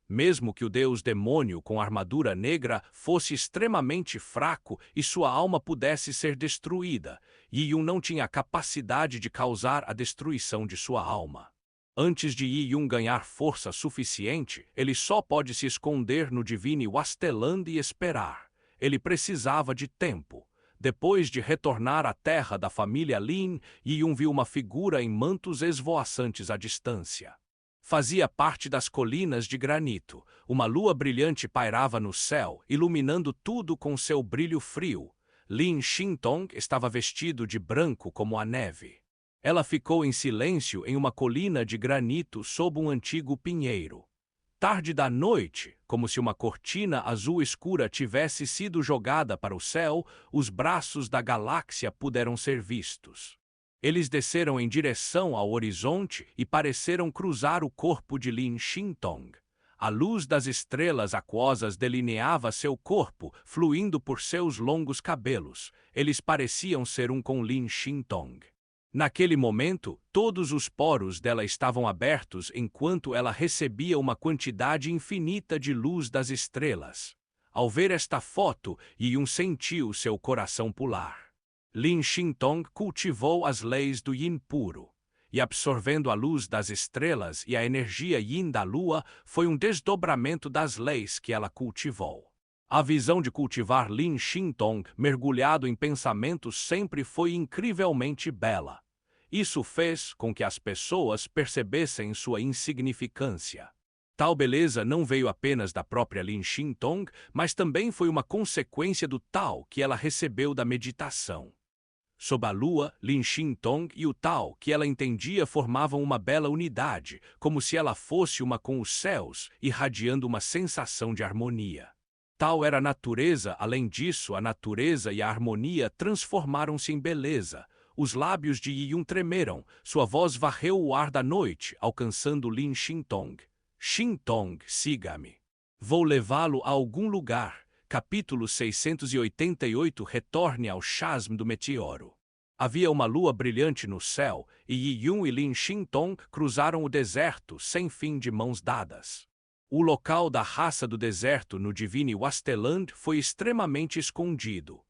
Mesmo que o deus demônio com armadura negra fosse extremamente fraco e sua alma pudesse ser destruída, Yi Yun não tinha a capacidade de causar a destruição de sua alma. Antes de Yi Yun ganhar força suficiente, ele só pode se esconder no Divine Wasteland e esperar. Ele precisava de tempo. Depois de retornar à terra da família Lin, Yi Yun viu uma figura em mantos esvoaçantes à distância. Fazia parte das colinas de granito. Uma lua brilhante pairava no céu, iluminando tudo com seu brilho frio. Lin Xintong estava vestido de branco como a neve. Ela ficou em silêncio em uma colina de granito sob um antigo pinheiro. Tarde da noite, como se uma cortina azul escura tivesse sido jogada para o céu, os braços da galáxia puderam ser vistos. Eles desceram em direção ao horizonte e pareceram cruzar o corpo de Lin Xintong. A luz das estrelas aquosas delineava seu corpo, fluindo por seus longos cabelos. Eles pareciam ser um com Lin Xintong. Naquele momento, todos os poros dela estavam abertos enquanto ela recebia uma quantidade infinita de luz das estrelas. Ao ver esta foto, Yi Yun sentiu seu coração pular. Lin Xintong cultivou as leis do Yin puro, e absorvendo a luz das estrelas e a energia Yin da lua, foi um desdobramento das leis que ela cultivou. A visão de cultivar Lin Xintong mergulhado em pensamentos sempre foi incrivelmente bela. Isso fez com que as pessoas percebessem sua insignificância. Tal beleza não veio apenas da própria Lin Xintong, mas também foi uma consequência do Tao que ela recebeu da meditação. Sob a lua, Lin Xintong e o Tao que ela entendia formavam uma bela unidade, como se ela fosse uma com os céus, irradiando uma sensação de harmonia. Tal era a natureza, além disso, a natureza e a harmonia transformaram-se em beleza. Os lábios de Yi Yun tremeram, sua voz varreu o ar da noite, alcançando Lin Xintong. Xintong, siga-me. Vou levá-lo a algum lugar. Capítulo 688 Retorne ao chasm do meteoro. Havia uma lua brilhante no céu, e Yi Yun e Lin Xintong cruzaram o deserto sem fim de mãos dadas. O local da raça do deserto no Divine Wasteland foi extremamente escondido.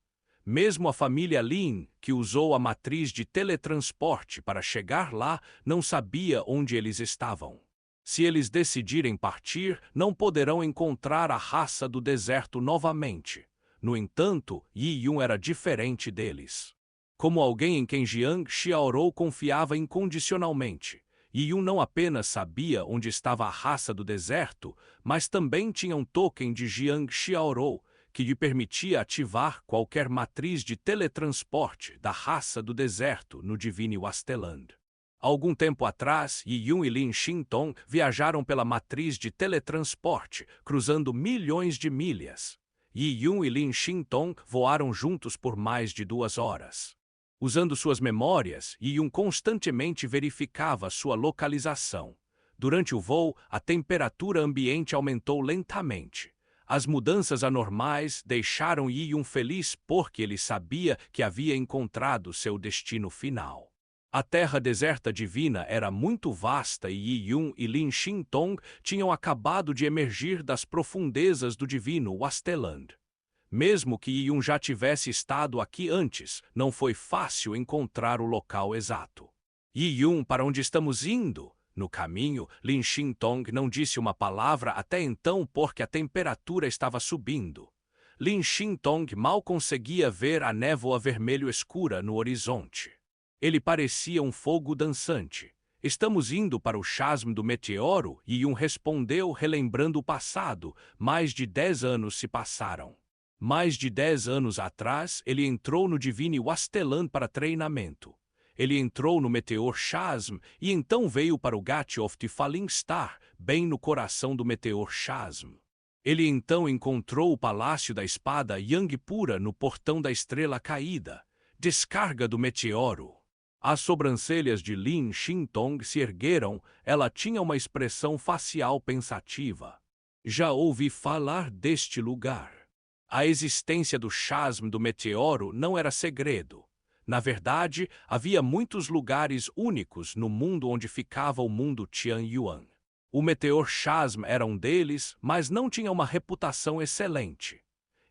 Mesmo a família Lin, que usou a matriz de teletransporte para chegar lá, não sabia onde eles estavam. Se eles decidirem partir, não poderão encontrar a raça do deserto novamente. No entanto, Yi Yun era diferente deles. Como alguém em quem Jiang Xiaorou confiava incondicionalmente, Yi Yun não apenas sabia onde estava a raça do deserto, mas também tinha um token de Jiang Xiaorou, que lhe permitia ativar qualquer matriz de teletransporte da raça do deserto no Divine Wasteland. Algum tempo atrás, Yi Yun e Lin Xintong viajaram pela matriz de teletransporte, cruzando milhões de milhas. Yi Yun e Lin Xintong voaram juntos por mais de 2 horas. Usando suas memórias, Yi Yun constantemente verificava sua localização. Durante o voo, a temperatura ambiente aumentou lentamente. As mudanças anormais deixaram Yi Yun feliz porque ele sabia que havia encontrado seu destino final. A terra deserta divina era muito vasta e Yi Yun e Lin Xintong tinham acabado de emergir das profundezas do divino Wasteland. Mesmo que Yi Yun já tivesse estado aqui antes, não foi fácil encontrar o local exato. Yi Yun, para onde estamos indo? No caminho, Lin Xintong não disse uma palavra até então porque a temperatura estava subindo. Lin Xintong mal conseguia ver a névoa vermelho escura no horizonte. Ele parecia um fogo dançante. Estamos indo para o chasm do meteoro? Yi Yun respondeu, relembrando o passado. Mais de 10 anos se passaram. Mais de 10 anos atrás, ele entrou no Divine Wasteland para treinamento. Ele entrou no Meteor Chasm e então veio para o Gate of the Falling Star, bem no coração do Meteor Chasm. Ele então encontrou o Palácio da Espada Yangpura no Portão da Estrela Caída. Descarga do meteoro. As sobrancelhas de Lin Xintong se ergueram, ela tinha uma expressão facial pensativa. Já ouvi falar deste lugar. A existência do chasm do meteoro não era segredo. Na verdade, havia muitos lugares únicos no mundo onde ficava o mundo Tianyuan. O Meteor Chasm era um deles, mas não tinha uma reputação excelente.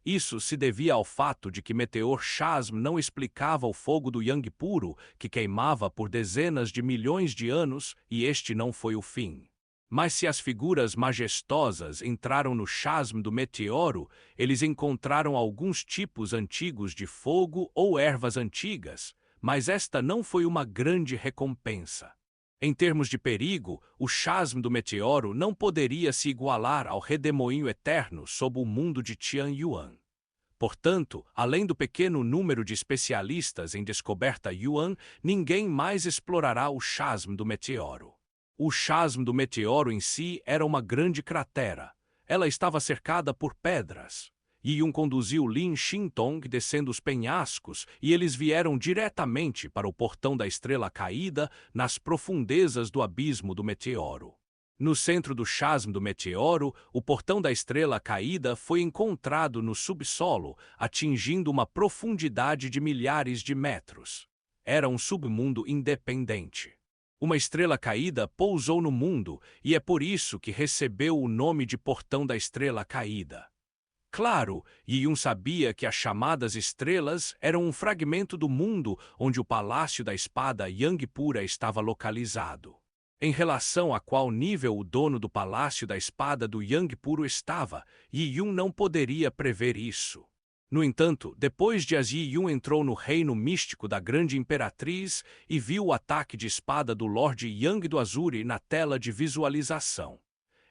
Isso se devia ao fato de que Meteor Chasm não explicava o fogo do Yang puro, que queimava por dezenas de milhões de anos, e este não foi o fim. Mas se as figuras majestosas entraram no chasm do meteoro, eles encontraram alguns tipos antigos de fogo ou ervas antigas, mas esta não foi uma grande recompensa. Em termos de perigo, o chasm do meteoro não poderia se igualar ao redemoinho eterno sob o mundo de Tianyuan. Portanto, além do pequeno número de especialistas em descoberta Yuan, ninguém mais explorará o chasm do meteoro. O chasm do meteoro em si era uma grande cratera. Ela estava cercada por pedras. Yi Yun conduziu Lin Xintong descendo os penhascos e eles vieram diretamente para o Portão da Estrela Caída nas profundezas do abismo do meteoro. No centro do chasm do meteoro, o Portão da Estrela Caída foi encontrado no subsolo, atingindo uma profundidade de milhares de metros. Era um submundo independente. Uma estrela caída pousou no mundo, e é por isso que recebeu o nome de Portão da Estrela Caída. Claro, Yi Yun sabia que as chamadas estrelas eram um fragmento do mundo onde o Palácio da Espada Yangpura estava localizado. Em relação a qual nível o dono do Palácio da Espada do Yangpuro estava, Yi Yun não poderia prever isso. No entanto, depois de Yi Yun entrou no reino místico da Grande Imperatriz e viu o ataque de espada do Lorde Yang do Azuri na tela de visualização.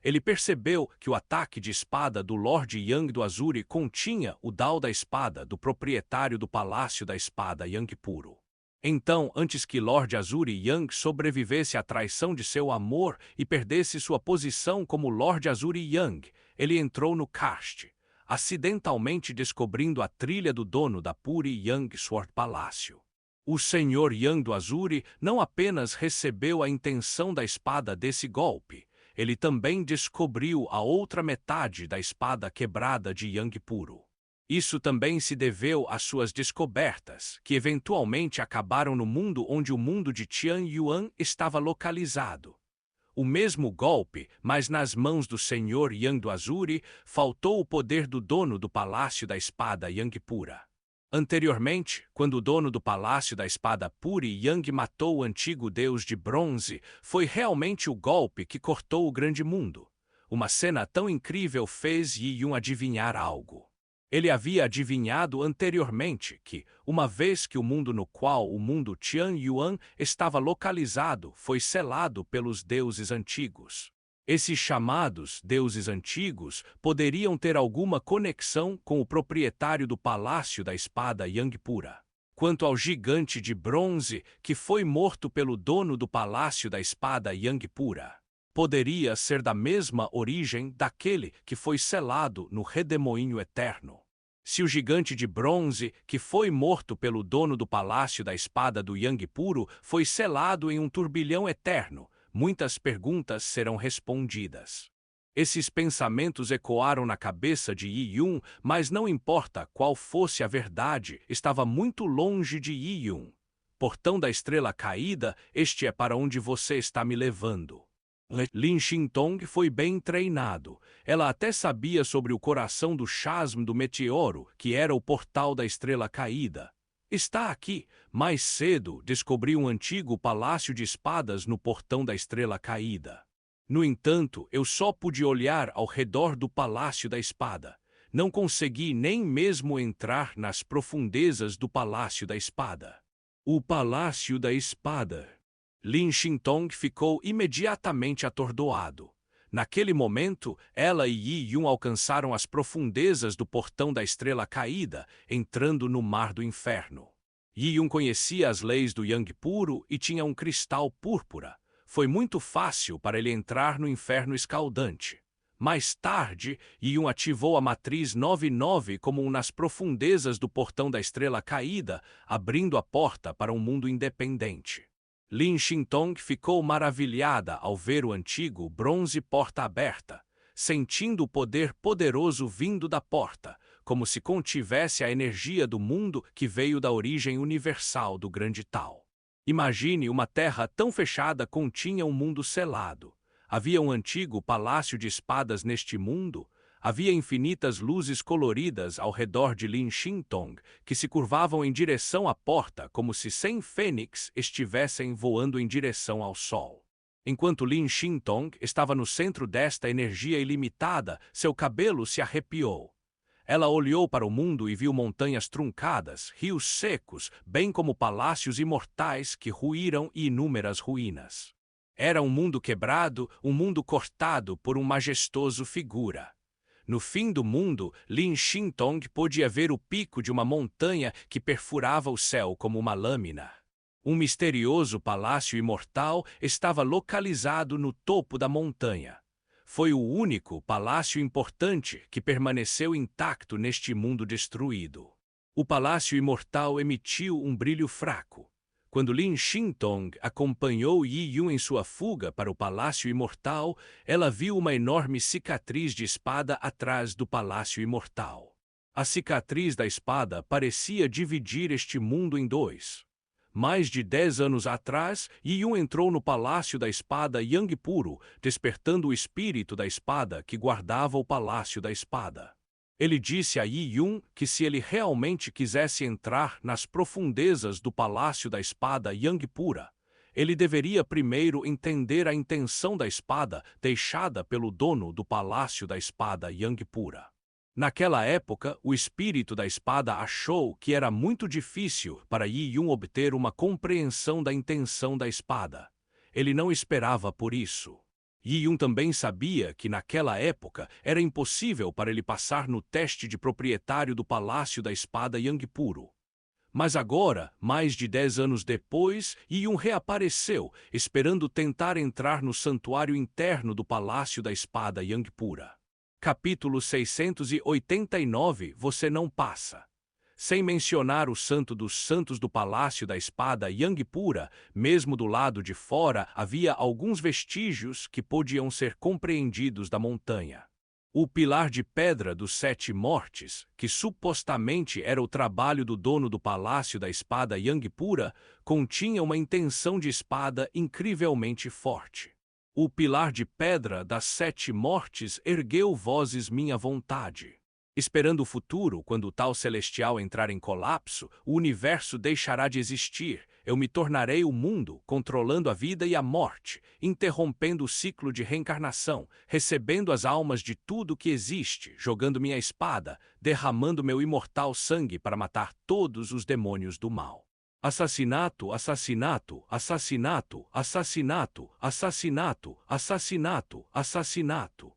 Ele percebeu que o ataque de espada do Lorde Yang do Azuri continha o Dao da espada do proprietário do Palácio da Espada Yangpuro. Então, antes que Lorde Azuri Yang sobrevivesse à traição de seu amor e perdesse sua posição como Lorde Azuri Yang, ele entrou no caste, acidentalmente descobrindo a trilha do dono da Puri Yang Sword Palácio. O Senhor Yang do Azuri não apenas recebeu a intenção da espada desse golpe, ele também descobriu a outra metade da espada quebrada de Yangpuro. Isso também se deveu às suas descobertas, que eventualmente acabaram no mundo onde o mundo de Tianyuan estava localizado. O mesmo golpe, mas nas mãos do Senhor Yang do Azuri, faltou o poder do dono do Palácio da Espada Yangpura. Anteriormente, quando o dono do Palácio da Espada Puri Yang matou o antigo deus de bronze, foi realmente o golpe que cortou o grande mundo. Uma cena tão incrível fez Yi Yun adivinhar algo. Ele havia adivinhado anteriormente que, uma vez que o mundo no qual o mundo Tianyuan estava localizado foi selado pelos deuses antigos. Esses chamados deuses antigos poderiam ter alguma conexão com o proprietário do Palácio da Espada Yangpura. Quanto ao gigante de bronze, que foi morto pelo dono do Palácio da Espada Yangpura, poderia ser da mesma origem daquele que foi selado no redemoinho eterno. Se o gigante de bronze, que foi morto pelo dono do Palácio da Espada do Yangpuro, foi selado em um turbilhão eterno, muitas perguntas serão respondidas. Esses pensamentos ecoaram na cabeça de Yi Yun, mas não importa qual fosse a verdade, estava muito longe de Yi Yun. Portão da Estrela Caída, este é para onde você está me levando. Lin Xintong foi bem treinado. Ela até sabia sobre o coração do chasmo do meteoro, que era o portal da Estrela Caída. Está aqui. Mais cedo, descobri um antigo palácio de espadas no portão da Estrela Caída. No entanto, eu só pude olhar ao redor do Palácio da Espada. Não consegui nem mesmo entrar nas profundezas do Palácio da Espada. O Palácio da Espada. Lin Xintong ficou imediatamente atordoado. Naquele momento, ela e Yi Yun alcançaram as profundezas do portão da Estrela Caída, entrando no Mar do Inferno. Yi Yun conhecia as leis do Yangpuro e tinha um cristal púrpura. Foi muito fácil para ele entrar no Inferno Escaldante. Mais tarde, Yi Yun ativou a Matriz 99 como nas profundezas do portão da Estrela Caída, abrindo a porta para um mundo independente. Lin Xintong ficou maravilhada ao ver o antigo bronze porta aberta, sentindo o poder poderoso vindo da porta, como se contivesse a energia do mundo que veio da origem universal do grande Tal. Imagine uma terra tão fechada continha um mundo selado. Havia um antigo palácio de espadas neste mundo. Havia infinitas luzes coloridas ao redor de Lin Xintong, que se curvavam em direção à porta como se 100 fênix estivessem voando em direção ao sol. Enquanto Lin Xintong estava no centro desta energia ilimitada, seu cabelo se arrepiou. Ela olhou para o mundo e viu montanhas truncadas, rios secos, bem como palácios imortais que ruíram e inúmeras ruínas. Era um mundo quebrado, um mundo cortado por um majestoso figura. No fim do mundo, Lin Xintong podia ver o pico de uma montanha que perfurava o céu como uma lâmina. Um misterioso palácio imortal estava localizado no topo da montanha. Foi o único palácio importante que permaneceu intacto neste mundo destruído. O palácio imortal emitiu um brilho fraco. Quando Lin Xintong acompanhou Yi Yun em sua fuga para o Palácio Imortal, ela viu uma enorme cicatriz de espada atrás do Palácio Imortal. A cicatriz da espada parecia dividir este mundo em dois. Mais de 10 anos atrás, Yi Yun entrou no Palácio da Espada Yangpuro, despertando o espírito da espada que guardava o Palácio da Espada. Ele disse a Yi Yun que se ele realmente quisesse entrar nas profundezas do Palácio da Espada Yangpura, ele deveria primeiro entender a intenção da espada deixada pelo dono do Palácio da Espada Yangpura. Naquela época, o espírito da espada achou que era muito difícil para Yi Yun obter uma compreensão da intenção da espada. Ele não esperava por isso. Yi Yun também sabia que naquela época era impossível para ele passar no teste de proprietário do Palácio da Espada Yangpuro. Mas agora, mais de 10 anos depois, Yi Yun reapareceu, esperando tentar entrar no santuário interno do Palácio da Espada Yangpura. Capítulo 689 Você não passa. Sem mencionar o Santo dos Santos do Palácio da Espada Yangpura, mesmo do lado de fora havia alguns vestígios que podiam ser compreendidos da montanha. O pilar de pedra dos 7 mortes, que supostamente era o trabalho do dono do Palácio da Espada Yangpura, continha uma intenção de espada incrivelmente forte. O pilar de pedra das 7 mortes ergueu vozes minha vontade. Esperando o futuro, quando o tal celestial entrar em colapso, o universo deixará de existir. Eu me tornarei o mundo, controlando a vida e a morte, interrompendo o ciclo de reencarnação, recebendo as almas de tudo que existe, jogando minha espada, derramando meu imortal sangue para matar todos os demônios do mal. Assassinato, assassinato, assassinato, assassinato, assassinato, assassinato, assassinato.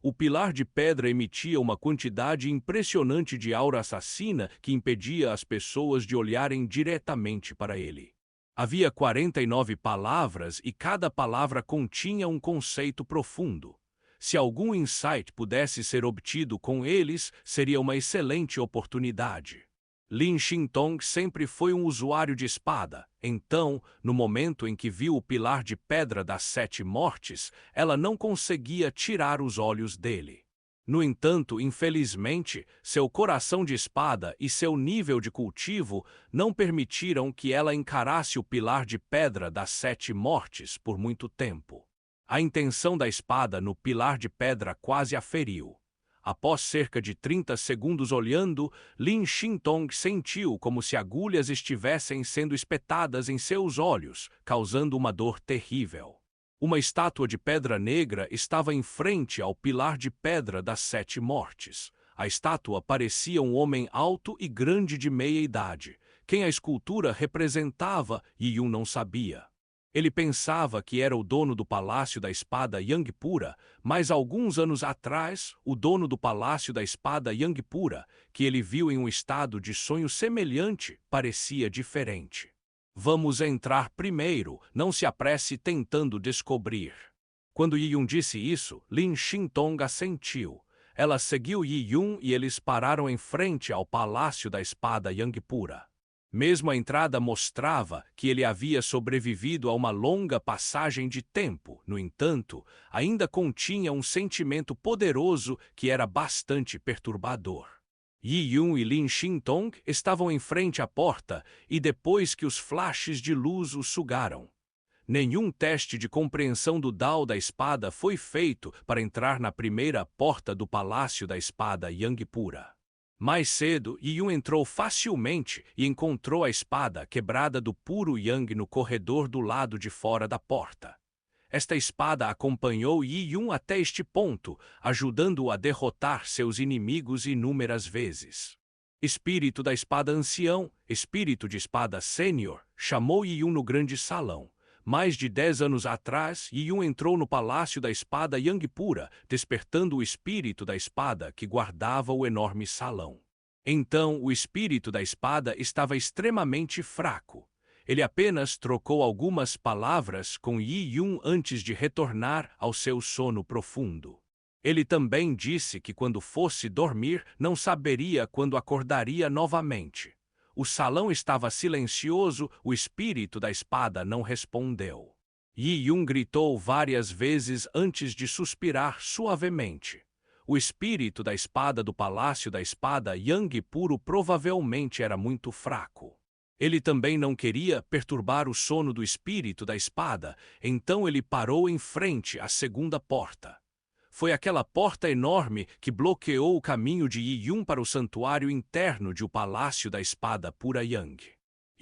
O pilar de pedra emitia uma quantidade impressionante de aura assassina que impedia as pessoas de olharem diretamente para ele. Havia 49 palavras e cada palavra continha um conceito profundo. Se algum insight pudesse ser obtido com eles, seria uma excelente oportunidade. Lin Xintong sempre foi um usuário de espada, então, no momento em que viu o pilar de pedra das 7 mortes, ela não conseguia tirar os olhos dele. No entanto, infelizmente, seu coração de espada e seu nível de cultivo não permitiram que ela encarasse o pilar de pedra das 7 mortes por muito tempo. A intenção da espada no pilar de pedra quase a feriu. Após cerca de 30 segundos olhando, Lin Xintong sentiu como se agulhas estivessem sendo espetadas em seus olhos, causando uma dor terrível. Uma estátua de pedra negra estava em frente ao pilar de pedra das 7 mortes. A estátua parecia um homem alto e grande de meia idade. Quem a escultura representava, Yiyun não sabia. Ele pensava que era o dono do Palácio da Espada Yangpura, mas alguns anos atrás, o dono do Palácio da Espada Yangpura, que ele viu em um estado de sonho semelhante, parecia diferente. Vamos entrar primeiro, não se apresse tentando descobrir. Quando Yiyun disse isso, Lin Xintong assentiu. Ela seguiu Yiyun e eles pararam em frente ao Palácio da Espada Yangpura. Mesmo a entrada mostrava que ele havia sobrevivido a uma longa passagem de tempo, no entanto, ainda continha um sentimento poderoso que era bastante perturbador. Yiyun e Lin Xintong estavam em frente à porta e depois que os flashes de luz o sugaram. Nenhum teste de compreensão do Dao da espada foi feito para entrar na primeira porta do Palácio da Espada Yangpura. Mais cedo, Yiyun entrou facilmente e encontrou a espada quebrada do puro Yang no corredor do lado de fora da porta. Esta espada acompanhou Yiyun até este ponto, ajudando-o a derrotar seus inimigos inúmeras vezes. Espírito da espada ancião, espírito de espada sênior, chamou Yiyun no grande salão. Mais de 10 anos atrás, Yiyun entrou no Palácio da Espada Yangpura, despertando o espírito da espada que guardava o enorme salão. Então, o espírito da espada estava extremamente fraco. Ele apenas trocou algumas palavras com Yiyun antes de retornar ao seu sono profundo. Ele também disse que quando fosse dormir, não saberia quando acordaria novamente. O salão estava silencioso, o espírito da espada não respondeu. Yiyun gritou várias vezes antes de suspirar suavemente. O espírito da espada do Palácio da Espada Yangpura provavelmente era muito fraco. Ele também não queria perturbar o sono do espírito da espada, então ele parou em frente à segunda porta. Foi aquela porta enorme que bloqueou o caminho de Yiyun para o santuário interno de o Palácio da Espada Pura Yang.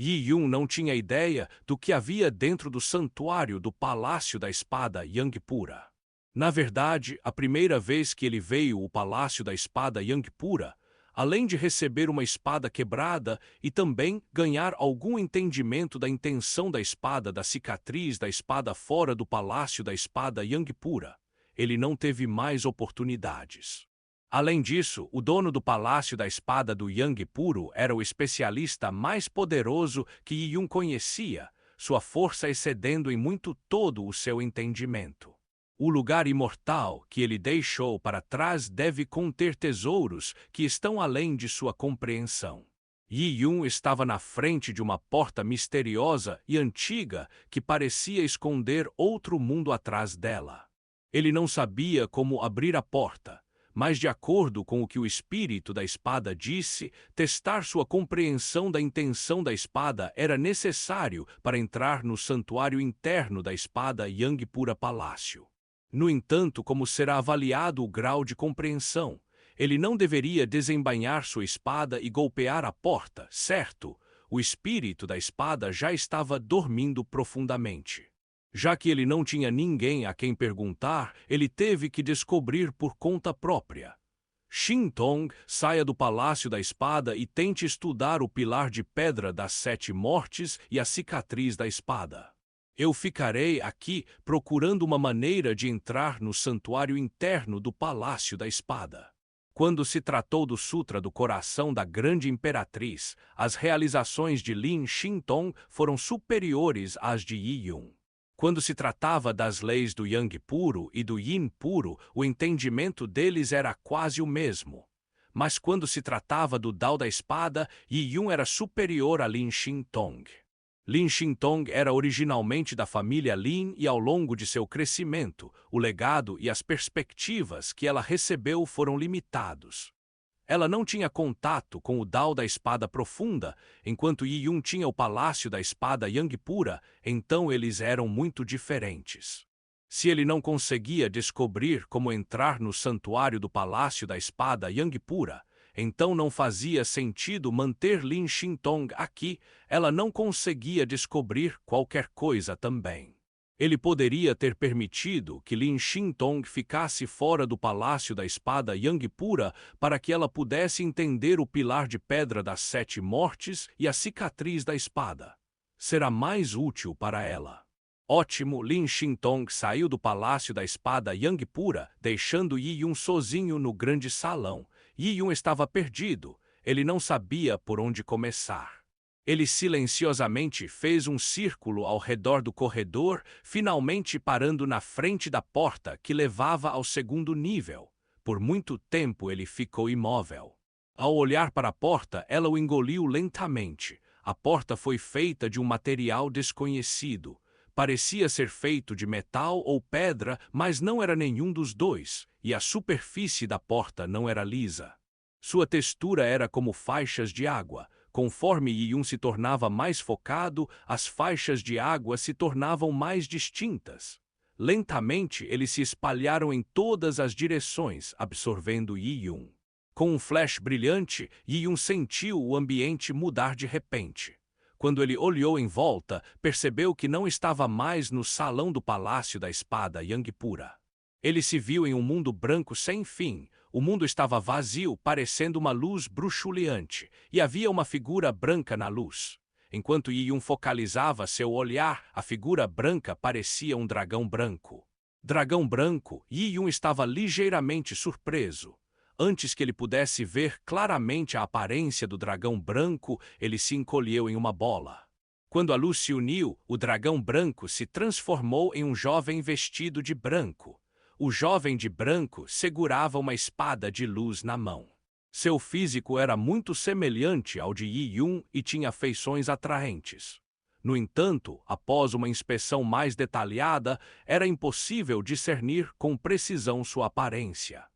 Yiyun não tinha ideia do que havia dentro do santuário do Palácio da Espada Yangpura. Na verdade, a primeira vez que ele veio ao Palácio da Espada Yangpura, além de receber uma espada quebrada e também ganhar algum entendimento da intenção da espada da cicatriz da espada fora do Palácio da Espada Yangpura, ele não teve mais oportunidades. Além disso, o dono do Palácio da Espada do Yangpura era o especialista mais poderoso que Yiyun conhecia, sua força excedendo em muito todo o seu entendimento. O lugar imortal que ele deixou para trás deve conter tesouros que estão além de sua compreensão. Yiyun estava na frente de uma porta misteriosa e antiga que parecia esconder outro mundo atrás dela. Ele não sabia como abrir a porta, mas de acordo com o que o espírito da espada disse, testar sua compreensão da intenção da espada era necessário para entrar no santuário interno da espada Yangpura Palácio. No entanto, como será avaliado o grau de compreensão? Ele não deveria desembainhar sua espada e golpear a porta, certo? O espírito da espada já estava dormindo profundamente. Já que ele não tinha ninguém a quem perguntar, ele teve que descobrir por conta própria. Xintong, saia do Palácio da Espada e tente estudar o pilar de pedra das 7 mortes e a cicatriz da espada. Eu ficarei aqui procurando uma maneira de entrar no santuário interno do Palácio da Espada. Quando se tratou do Sutra do Coração da Grande Imperatriz, as realizações de Lin Xintong foram superiores às de Yi Yun. Quando se tratava das leis do Yang puro e do Yin puro, o entendimento deles era quase o mesmo. Mas quando se tratava do Dao da Espada, Yi Yun era superior a Lin Xintong. Lin Xintong era originalmente da família Lin e ao longo de seu crescimento, o legado e as perspectivas que ela recebeu foram limitados. Ela não tinha contato com o Dao da Espada Profunda, enquanto Yi Yun tinha o Palácio da Espada Yang Pura, então eles eram muito diferentes. Se ele não conseguia descobrir como entrar no santuário do Palácio da Espada Yang Pura, então não fazia sentido manter Lin Xintong aqui, ela não conseguia descobrir qualquer coisa também. Ele poderia ter permitido que Lin Xintong ficasse fora do Palácio da Espada Yang Pura para que ela pudesse entender o pilar de pedra das 7 mortes e a cicatriz da espada. Será mais útil para ela. Ótimo, Lin Xintong saiu do Palácio da Espada Yang Pura, deixando Yi Yun sozinho no grande salão. Yi Yun estava perdido, ele não sabia por onde começar. Ele silenciosamente fez um círculo ao redor do corredor, finalmente parando na frente da porta que levava ao segundo nível. Por muito tempo ele ficou imóvel. Ao olhar para a porta, ela o engoliu lentamente. A porta foi feita de um material desconhecido. Parecia ser feito de metal ou pedra, mas não era nenhum dos dois, e a superfície da porta não era lisa. Sua textura era como faixas de água. Conforme Yi Yun se tornava mais focado, as faixas de água se tornavam mais distintas. Lentamente, eles se espalharam em todas as direções, absorvendo Yi Yun. Com um flash brilhante, Yi Yun sentiu o ambiente mudar de repente. Quando ele olhou em volta, percebeu que não estava mais no salão do Palácio da Espada Yang Pura. Ele se viu em um mundo branco sem fim. O mundo estava vazio, parecendo uma luz bruxuleante, e havia uma figura branca na luz. Enquanto Yi Yun focalizava seu olhar, a figura branca parecia um dragão branco. Dragão branco, Yi Yun estava ligeiramente surpreso. Antes que ele pudesse ver claramente a aparência do dragão branco, ele se encolheu em uma bola. Quando a luz se uniu, o dragão branco se transformou em um jovem vestido de branco. O jovem de branco segurava uma espada de luz na mão. Seu físico era muito semelhante ao de Yi Yun e tinha feições atraentes. No entanto, após uma inspeção mais detalhada, era impossível discernir com precisão sua aparência.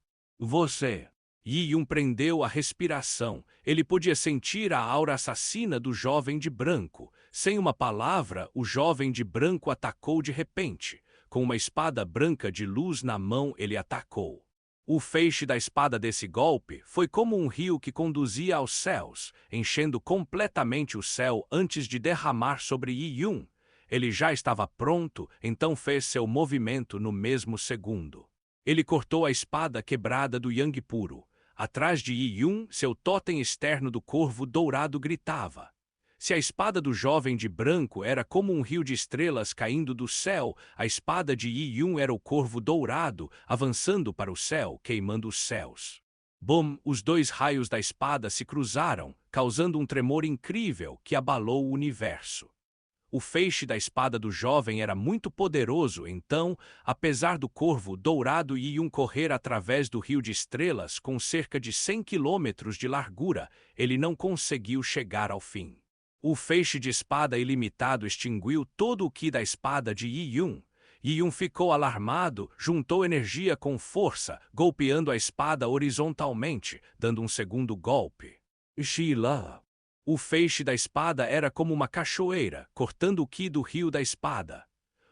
Yi Yun prendeu a respiração. Ele podia sentir a aura assassina do jovem de branco. Sem uma palavra, o jovem de branco atacou de repente. Com uma espada branca de luz na mão, ele atacou. O feixe da espada desse golpe foi como um rio que conduzia aos céus, enchendo completamente o céu antes de derramar sobre Yi Yun. Ele já estava pronto, então fez seu movimento no mesmo segundo. Ele cortou a espada quebrada do Yang puro. Atrás de Yi Yun, seu totem externo do corvo dourado gritava. Se a espada do jovem de branco era como um rio de estrelas caindo do céu, a espada de Yi Yun era o corvo dourado, avançando para o céu, queimando os céus. Bum! Os dois raios da espada se cruzaram, causando um tremor incrível que abalou o universo. O feixe da espada do jovem era muito poderoso, então, apesar do corvo dourado Yi Yun correr através do rio de estrelas com cerca de 100 quilômetros de largura, ele não conseguiu chegar ao fim. O feixe de espada ilimitado extinguiu todo o ki da espada de Yi Yun. Yi Yun ficou alarmado, juntou energia com força, golpeando a espada horizontalmente, dando um segundo golpe. Sheila! O feixe da espada era como uma cachoeira, cortando o ki do rio da espada.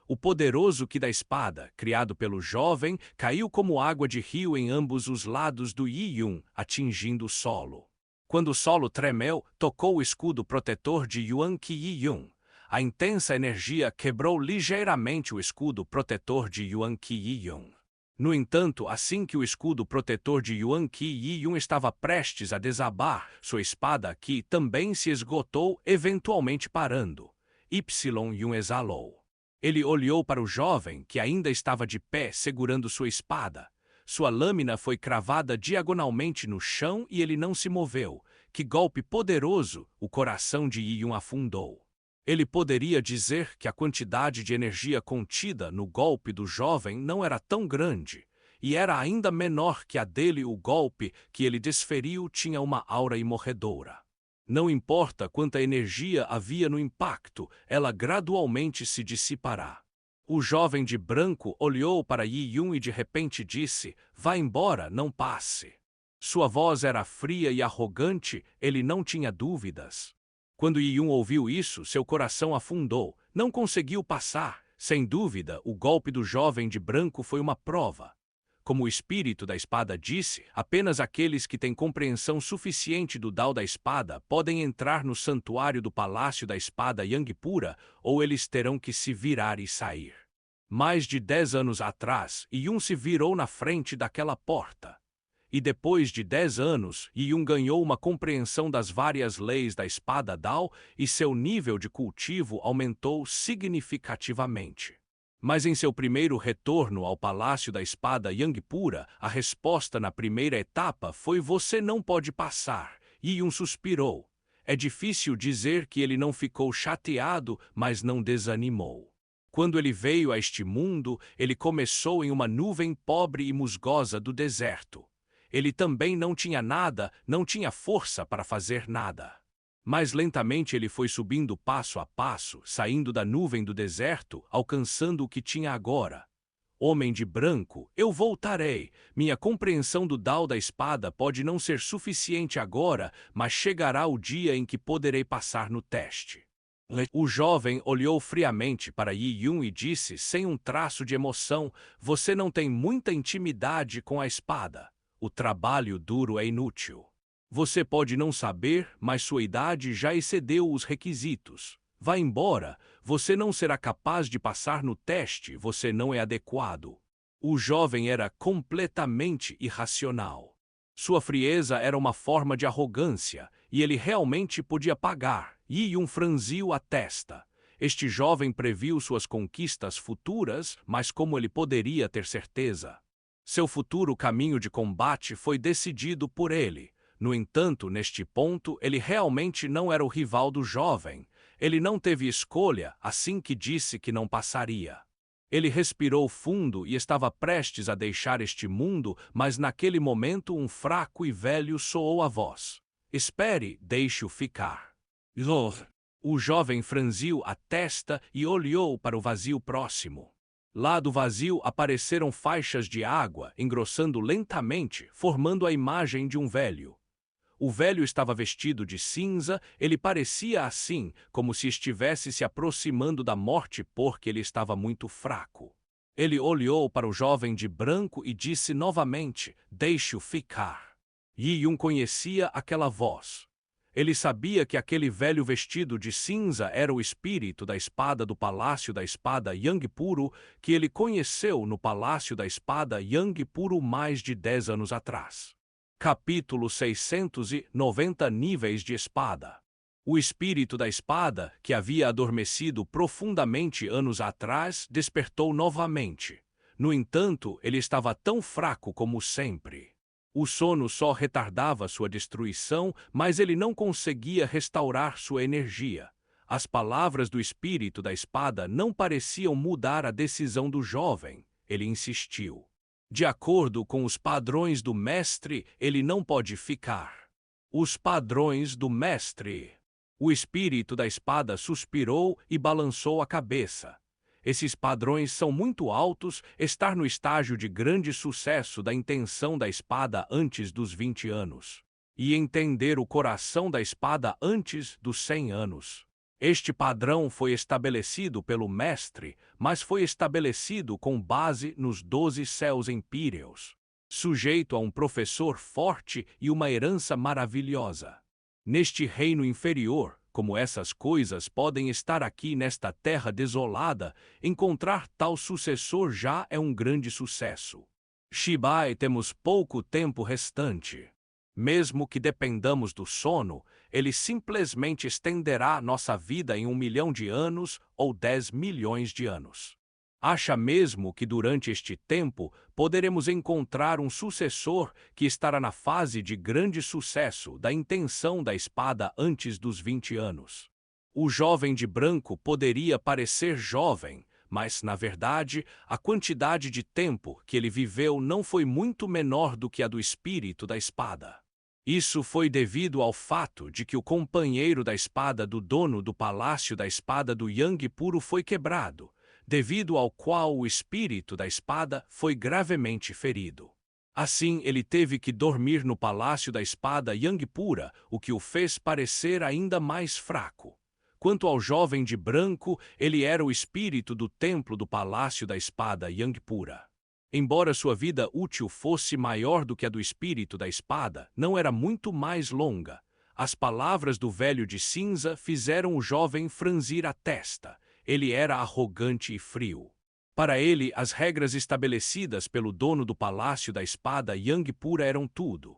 O poderoso ki da espada, criado pelo jovem, caiu como água de rio em ambos os lados do Yi Yun, atingindo o solo. Quando o solo tremeu, tocou o escudo protetor de Yuan Qi Yi Yun. A intensa energia quebrou ligeiramente o escudo protetor de Yuan Qi Yi Yun. No entanto, assim que o escudo protetor de Yuan Qi Yi Yun estava prestes a desabar, sua espada Qi também se esgotou, eventualmente parando. Yun exalou. Ele olhou para o jovem, que ainda estava de pé segurando sua espada. Sua lâmina foi cravada diagonalmente no chão e ele não se moveu. Que golpe poderoso! O coração de Yi Yun afundou. Ele poderia dizer que a quantidade de energia contida no golpe do jovem não era tão grande, e era ainda menor que a dele. O golpe que ele desferiu tinha uma aura imorredora. Não importa quanta energia havia no impacto, ela gradualmente se dissipará. O jovem de branco olhou para Yi Yun e de repente disse: "Vá embora, não passe." Sua voz era fria e arrogante, ele não tinha dúvidas. Quando Yi Yun ouviu isso, seu coração afundou. Não conseguiu passar. Sem dúvida, o golpe do jovem de branco foi uma prova. Como o espírito da espada disse, apenas aqueles que têm compreensão suficiente do Dao da espada podem entrar no santuário do Palácio da Espada Yangpura, ou eles terão que se virar e sair. Mais de 10 anos atrás, Yi Yun se virou na frente daquela porta. E depois de 10 anos, Yi Yun ganhou uma compreensão das várias leis da espada Dao e seu nível de cultivo aumentou significativamente. Mas em seu primeiro retorno ao Palácio da Espada Yangpura, a resposta na primeira etapa foi: "Você não pode passar." Yi Yun suspirou. É difícil dizer que ele não ficou chateado, mas não desanimou. Quando ele veio a este mundo, ele começou em uma nuvem pobre e musgosa do deserto. Ele também não tinha nada, não tinha força para fazer nada. Mais lentamente ele foi subindo passo a passo, saindo da nuvem do deserto, alcançando o que tinha agora. Homem de branco, eu voltarei. Minha compreensão do Dao da espada pode não ser suficiente agora, mas chegará o dia em que poderei passar no teste. O jovem olhou friamente para Yi Yun e disse, sem um traço de emoção: "Você não tem muita intimidade com a espada. O trabalho duro é inútil. Você pode não saber, mas sua idade já excedeu os requisitos. Vá embora, você não será capaz de passar no teste, você não é adequado." O jovem era completamente irracional. Sua frieza era uma forma de arrogância, e ele realmente podia pagar. Yi Yun franziu a testa. Este jovem previu suas conquistas futuras, mas como ele poderia ter certeza? Seu futuro caminho de combate foi decidido por ele. No entanto, neste ponto, ele realmente não era o rival do jovem. Ele não teve escolha assim que disse que não passaria. Ele respirou fundo e estava prestes a deixar este mundo, mas naquele momento um fraco e velho soou a voz: "Espere, deixe-o ficar." O jovem franziu a testa e olhou para o vazio próximo. Lá do vazio apareceram faixas de água, engrossando lentamente, formando a imagem de um velho. O velho estava vestido de cinza, ele parecia assim, como se estivesse se aproximando da morte porque ele estava muito fraco. Ele olhou para o jovem de branco e disse novamente: "Deixe-o ficar." Yi Yun conhecia aquela voz. Ele sabia que aquele velho vestido de cinza era o espírito da espada do Palácio da Espada Yangpura, que ele conheceu no Palácio da Espada Yangpura mais de 10 anos atrás. Capítulo 690 Níveis de Espada. O espírito da espada, que havia adormecido profundamente anos atrás, despertou novamente. No entanto, ele estava tão fraco como sempre. O sono só retardava sua destruição, mas ele não conseguia restaurar sua energia. As palavras do espírito da espada não pareciam mudar a decisão do jovem. Ele insistiu. De acordo com os padrões do mestre, ele não pode ficar. Os padrões do mestre. O espírito da espada suspirou e balançou a cabeça. Esses padrões são muito altos, estar no estágio de grande sucesso da intenção da espada antes dos 20 anos. E entender o coração da espada antes dos 100 anos. Este padrão foi estabelecido pelo mestre, mas foi estabelecido com base nos 12 céus empíreos, sujeito a um professor forte e uma herança maravilhosa. Neste reino inferior, como essas coisas podem estar aqui nesta terra desolada, encontrar tal sucessor já é um grande sucesso. Shibai, temos pouco tempo restante. Mesmo que dependamos do sono, ele simplesmente estenderá nossa vida em 1 milhão de anos ou 10 milhões de anos. Acha mesmo que durante este tempo poderemos encontrar um sucessor que estará na fase de grande sucesso da intenção da espada antes dos 20 anos? O jovem de branco poderia parecer jovem, mas, na verdade, a quantidade de tempo que ele viveu não foi muito menor do que a do espírito da espada. Isso foi devido ao fato de que o companheiro da espada do dono do palácio da espada do Yang Puro foi quebrado, devido ao qual o espírito da espada foi gravemente ferido. Assim, ele teve que dormir no palácio da espada Yang Pura, o que o fez parecer ainda mais fraco. Quanto ao jovem de branco, ele era o espírito do templo do palácio da espada Yang Pura. Embora sua vida útil fosse maior do que a do espírito da espada, não era muito mais longa. As palavras do velho de cinza fizeram o jovem franzir a testa. Ele era arrogante e frio. Para ele, as regras estabelecidas pelo dono do palácio da espada Yang Pura eram tudo.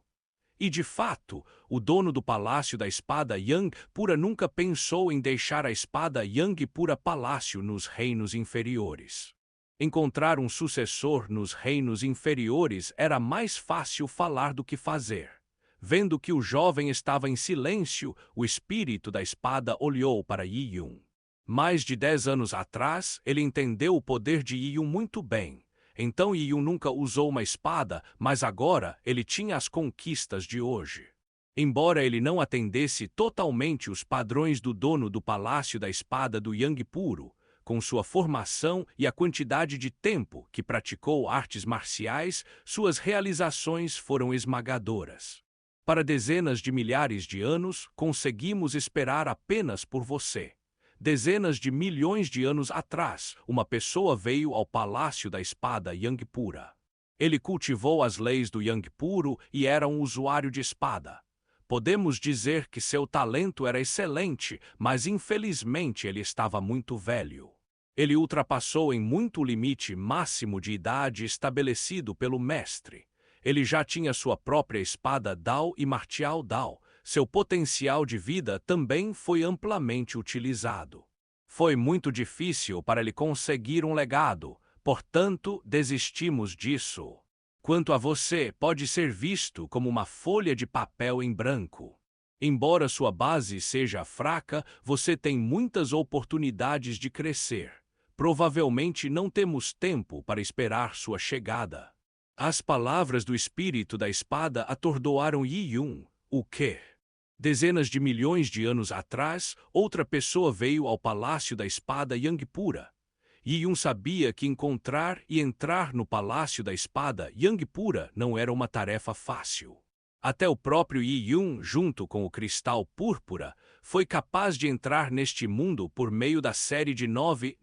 E, de fato, o dono do palácio da espada Yang Pura nunca pensou em deixar a espada Yang Pura palácio nos reinos inferiores. Encontrar um sucessor nos reinos inferiores era mais fácil falar do que fazer. Vendo que o jovem estava em silêncio, o espírito da espada olhou para Yi Yun. Mais de 10 anos atrás, ele entendeu o poder de Yi Yun muito bem. Então Yi Yun nunca usou uma espada, mas agora ele tinha as conquistas de hoje. Embora ele não atendesse totalmente os padrões do dono do palácio da espada do Yang Puro, com sua formação e a quantidade de tempo que praticou artes marciais, suas realizações foram esmagadoras. Para dezenas de milhares de anos, conseguimos esperar apenas por você. Dezenas de milhões de anos atrás, uma pessoa veio ao palácio da espada Yang Pura. Ele cultivou as leis do Yang Puro e era um usuário de espada. Podemos dizer que seu talento era excelente, mas infelizmente ele estava muito velho. Ele ultrapassou em muito o limite máximo de idade estabelecido pelo mestre. Ele já tinha sua própria espada Dao e marcial Dao. Seu potencial de vida também foi amplamente utilizado. Foi muito difícil para ele conseguir um legado, portanto, desistimos disso. Quanto a você, pode ser visto como uma folha de papel em branco. Embora sua base seja fraca, você tem muitas oportunidades de crescer. Provavelmente não temos tempo para esperar sua chegada. As palavras do espírito da espada atordoaram Yi Yun. O quê? Dezenas de milhões de anos atrás, outra pessoa veio ao palácio da espada Yang Pura. Yi Yun sabia que encontrar e entrar no palácio da espada Yang Pura não era uma tarefa fácil. Até o próprio Yi Yun, junto com o cristal púrpura, foi capaz de entrar neste mundo por meio da série de 9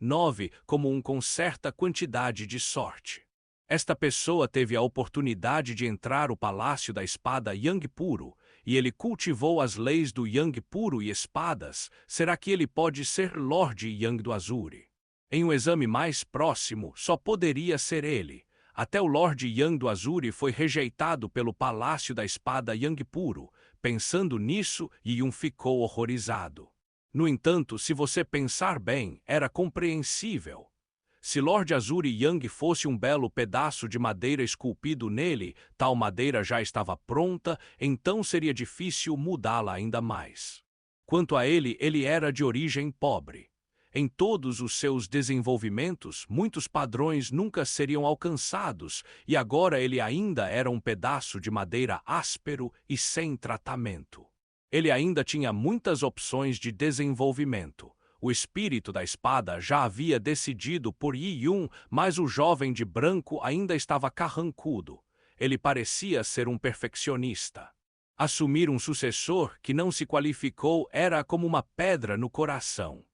como com certa quantidade de sorte. Esta pessoa teve a oportunidade de entrar o palácio da espada Yang Puro, e ele cultivou as leis do Yang Puro e espadas. Será que ele pode ser Lorde Yang do Azure? Em um exame mais próximo, só poderia ser ele. Até o Lorde Yang do Azure foi rejeitado pelo palácio da espada Yang Puro. Pensando nisso, Yi Yun ficou horrorizado. No entanto, se você pensar bem, era compreensível. Se Lorde Azure Yang fosse um belo pedaço de madeira esculpido nele, tal madeira já estava pronta, então seria difícil mudá-la ainda mais. Quanto a ele, ele era de origem pobre. Em todos os seus desenvolvimentos, muitos padrões nunca seriam alcançados, e agora ele ainda era um pedaço de madeira áspero e sem tratamento. Ele ainda tinha muitas opções de desenvolvimento. O espírito da espada já havia decidido por Yi Yun, mas o jovem de branco ainda estava carrancudo. Ele parecia ser um perfeccionista. Assumir um sucessor que não se qualificou era como uma pedra no coração.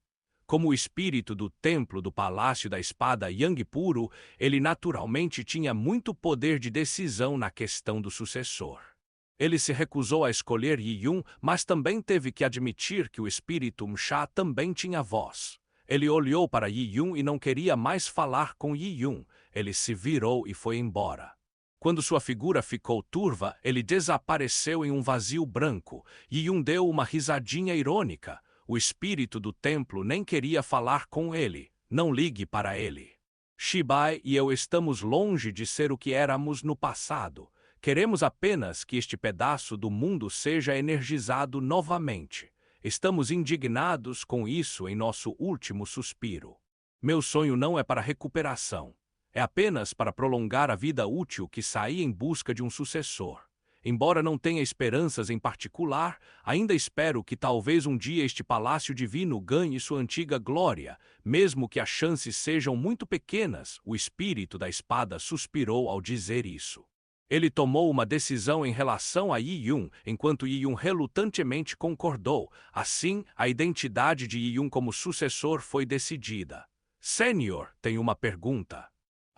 Como o espírito do templo do palácio da espada Yang Puro, ele naturalmente tinha muito poder de decisão na questão do sucessor. Ele se recusou a escolher Yi Yun, mas também teve que admitir que o espírito Msha também tinha voz. Ele olhou para Yi Yun e não queria mais falar com Yi Yun. Ele se virou e foi embora. Quando sua figura ficou turva, ele desapareceu em um vazio branco, e Yun deu uma risadinha irônica. O espírito do templo nem queria falar com ele. Não ligue para ele. Shibai e eu estamos longe de ser o que éramos no passado. Queremos apenas que este pedaço do mundo seja energizado novamente. Estamos indignados com isso em nosso último suspiro. Meu sonho não é para recuperação. É apenas para prolongar a vida útil que saí em busca de um sucessor. Embora não tenha esperanças em particular, ainda espero que talvez um dia este palácio divino ganhe sua antiga glória, mesmo que as chances sejam muito pequenas. O espírito da espada suspirou ao dizer isso. Ele tomou uma decisão em relação a Yi Yun, enquanto Yi Yun relutantemente concordou. Assim, a identidade de Yi Yun como sucessor foi decidida. Senhor, tenho uma pergunta.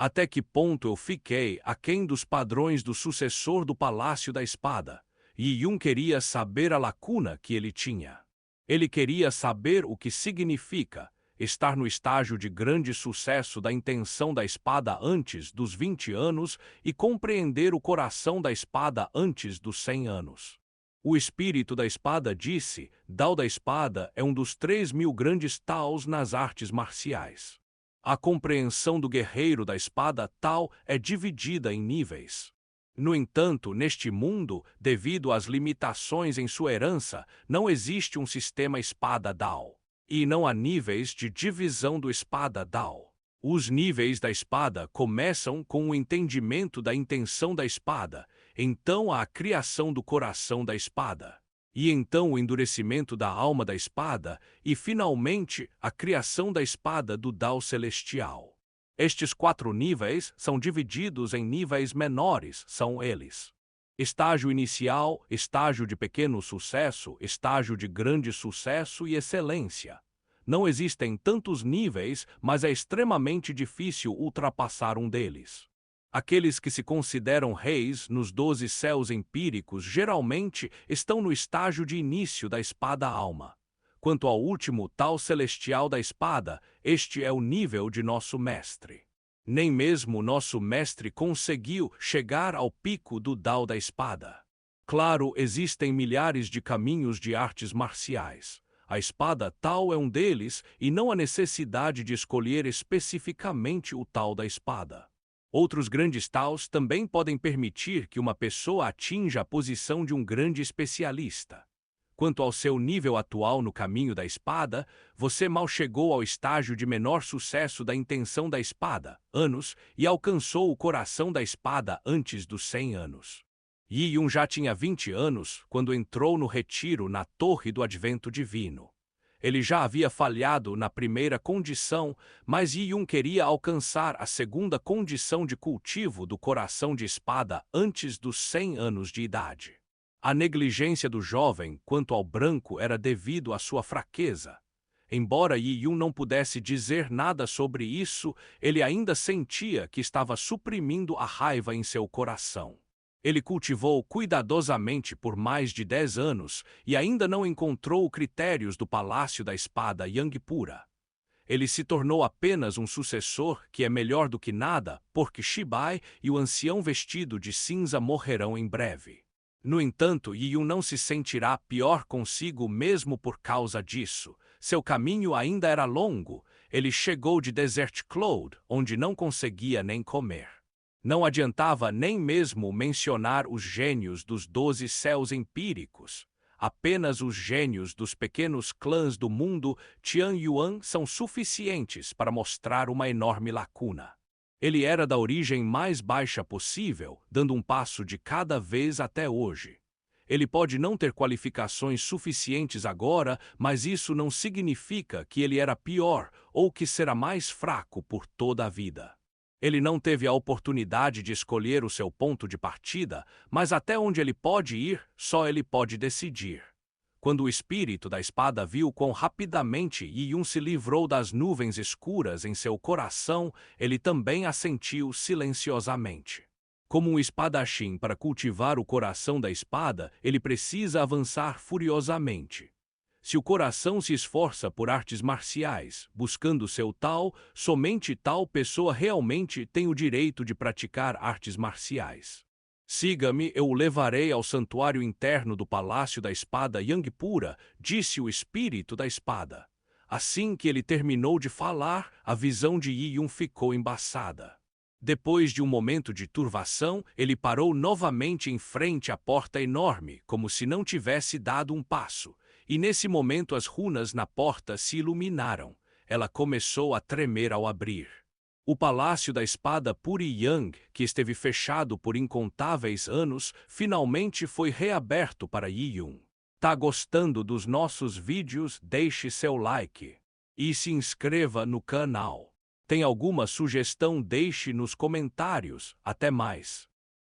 Até que ponto eu fiquei aquém dos padrões do sucessor do Palácio da Espada? Yi Yun queria saber a lacuna que ele tinha. Ele queria saber o que significa estar no estágio de grande sucesso da intenção da espada antes dos 20 anos e compreender o coração da espada antes dos 100 anos. O espírito da espada disse: Dao da espada é um dos 3.000 grandes taos nas artes marciais. A compreensão do guerreiro da espada Tao é dividida em níveis. No entanto, neste mundo, devido às limitações em sua herança, não existe um sistema espada Dao. E não há níveis de divisão do espada Dao. Os níveis da espada começam com o entendimento da intenção da espada, então a criação do coração da espada. E então o endurecimento da alma da espada, e finalmente a criação da espada do Dao Celestial. Estes 4 níveis são divididos em níveis menores, são eles: estágio inicial, estágio de pequeno sucesso, estágio de grande sucesso e excelência. Não existem tantos níveis, mas é extremamente difícil ultrapassar um deles. Aqueles que se consideram reis nos 12 céus empíricos geralmente estão no estágio de início da espada-alma. Quanto ao último Tao celestial da espada, este é o nível de nosso mestre. Nem mesmo nosso mestre conseguiu chegar ao pico do Dao da espada. Claro, existem milhares de caminhos de artes marciais. A espada Tao é um deles e não há necessidade de escolher especificamente o Tao da espada. Outros grandes taos também podem permitir que uma pessoa atinja a posição de um grande especialista. Quanto ao seu nível atual no caminho da espada, você mal chegou ao estágio de menor sucesso da intenção da espada, anos, e alcançou o coração da espada antes dos 100 anos. Yi Yun já tinha 20 anos quando entrou no retiro na Torre do Advento Divino. Ele já havia falhado na primeira condição, mas Yi Yun queria alcançar a segunda condição de cultivo do coração de espada antes dos 100 anos de idade. A negligência do jovem quanto ao branco era devido à sua fraqueza. Embora Yi Yun não pudesse dizer nada sobre isso, ele ainda sentia que estava suprimindo a raiva em seu coração. Ele cultivou cuidadosamente por mais de 10 anos e ainda não encontrou critérios do Palácio da Espada Yangpura. Ele se tornou apenas um sucessor que é melhor do que nada, porque Shibai e o ancião vestido de cinza morrerão em breve. No entanto, Yi Yun não se sentirá pior consigo mesmo por causa disso. Seu caminho ainda era longo. Ele chegou de Desert Cloud, onde não conseguia nem comer. Não adiantava nem mesmo mencionar os gênios dos 12 céus empíricos. Apenas os gênios dos pequenos clãs do mundo Tian Yuan são suficientes para mostrar uma enorme lacuna. Ele era da origem mais baixa possível, dando um passo de cada vez até hoje. Ele pode não ter qualificações suficientes agora, mas isso não significa que ele era pior ou que será mais fraco por toda a vida. Ele não teve a oportunidade de escolher o seu ponto de partida, mas até onde ele pode ir, só ele pode decidir. Quando o espírito da espada viu quão rapidamente Yi Yun se livrou das nuvens escuras em seu coração, ele também assentiu silenciosamente. Como um espadachim para cultivar o coração da espada, ele precisa avançar furiosamente. Se o coração se esforça por artes marciais, buscando seu tal, somente tal pessoa realmente tem o direito de praticar artes marciais. Siga-me, eu o levarei ao santuário interno do Palácio da Espada Yangpura, disse o espírito da espada. Assim que ele terminou de falar, a visão de Yi Yun ficou embaçada. Depois de um momento de turvação, ele parou novamente em frente à porta enorme, como se não tivesse dado um passo. E nesse momento as runas na porta se iluminaram. Ela começou a tremer ao abrir. O Palácio da Espada Puri Yang, que esteve fechado por incontáveis anos, finalmente foi reaberto para Yi Yun. Tá gostando dos nossos vídeos? Deixe seu like. E se inscreva no canal. Tem alguma sugestão? Deixe nos comentários. Até mais.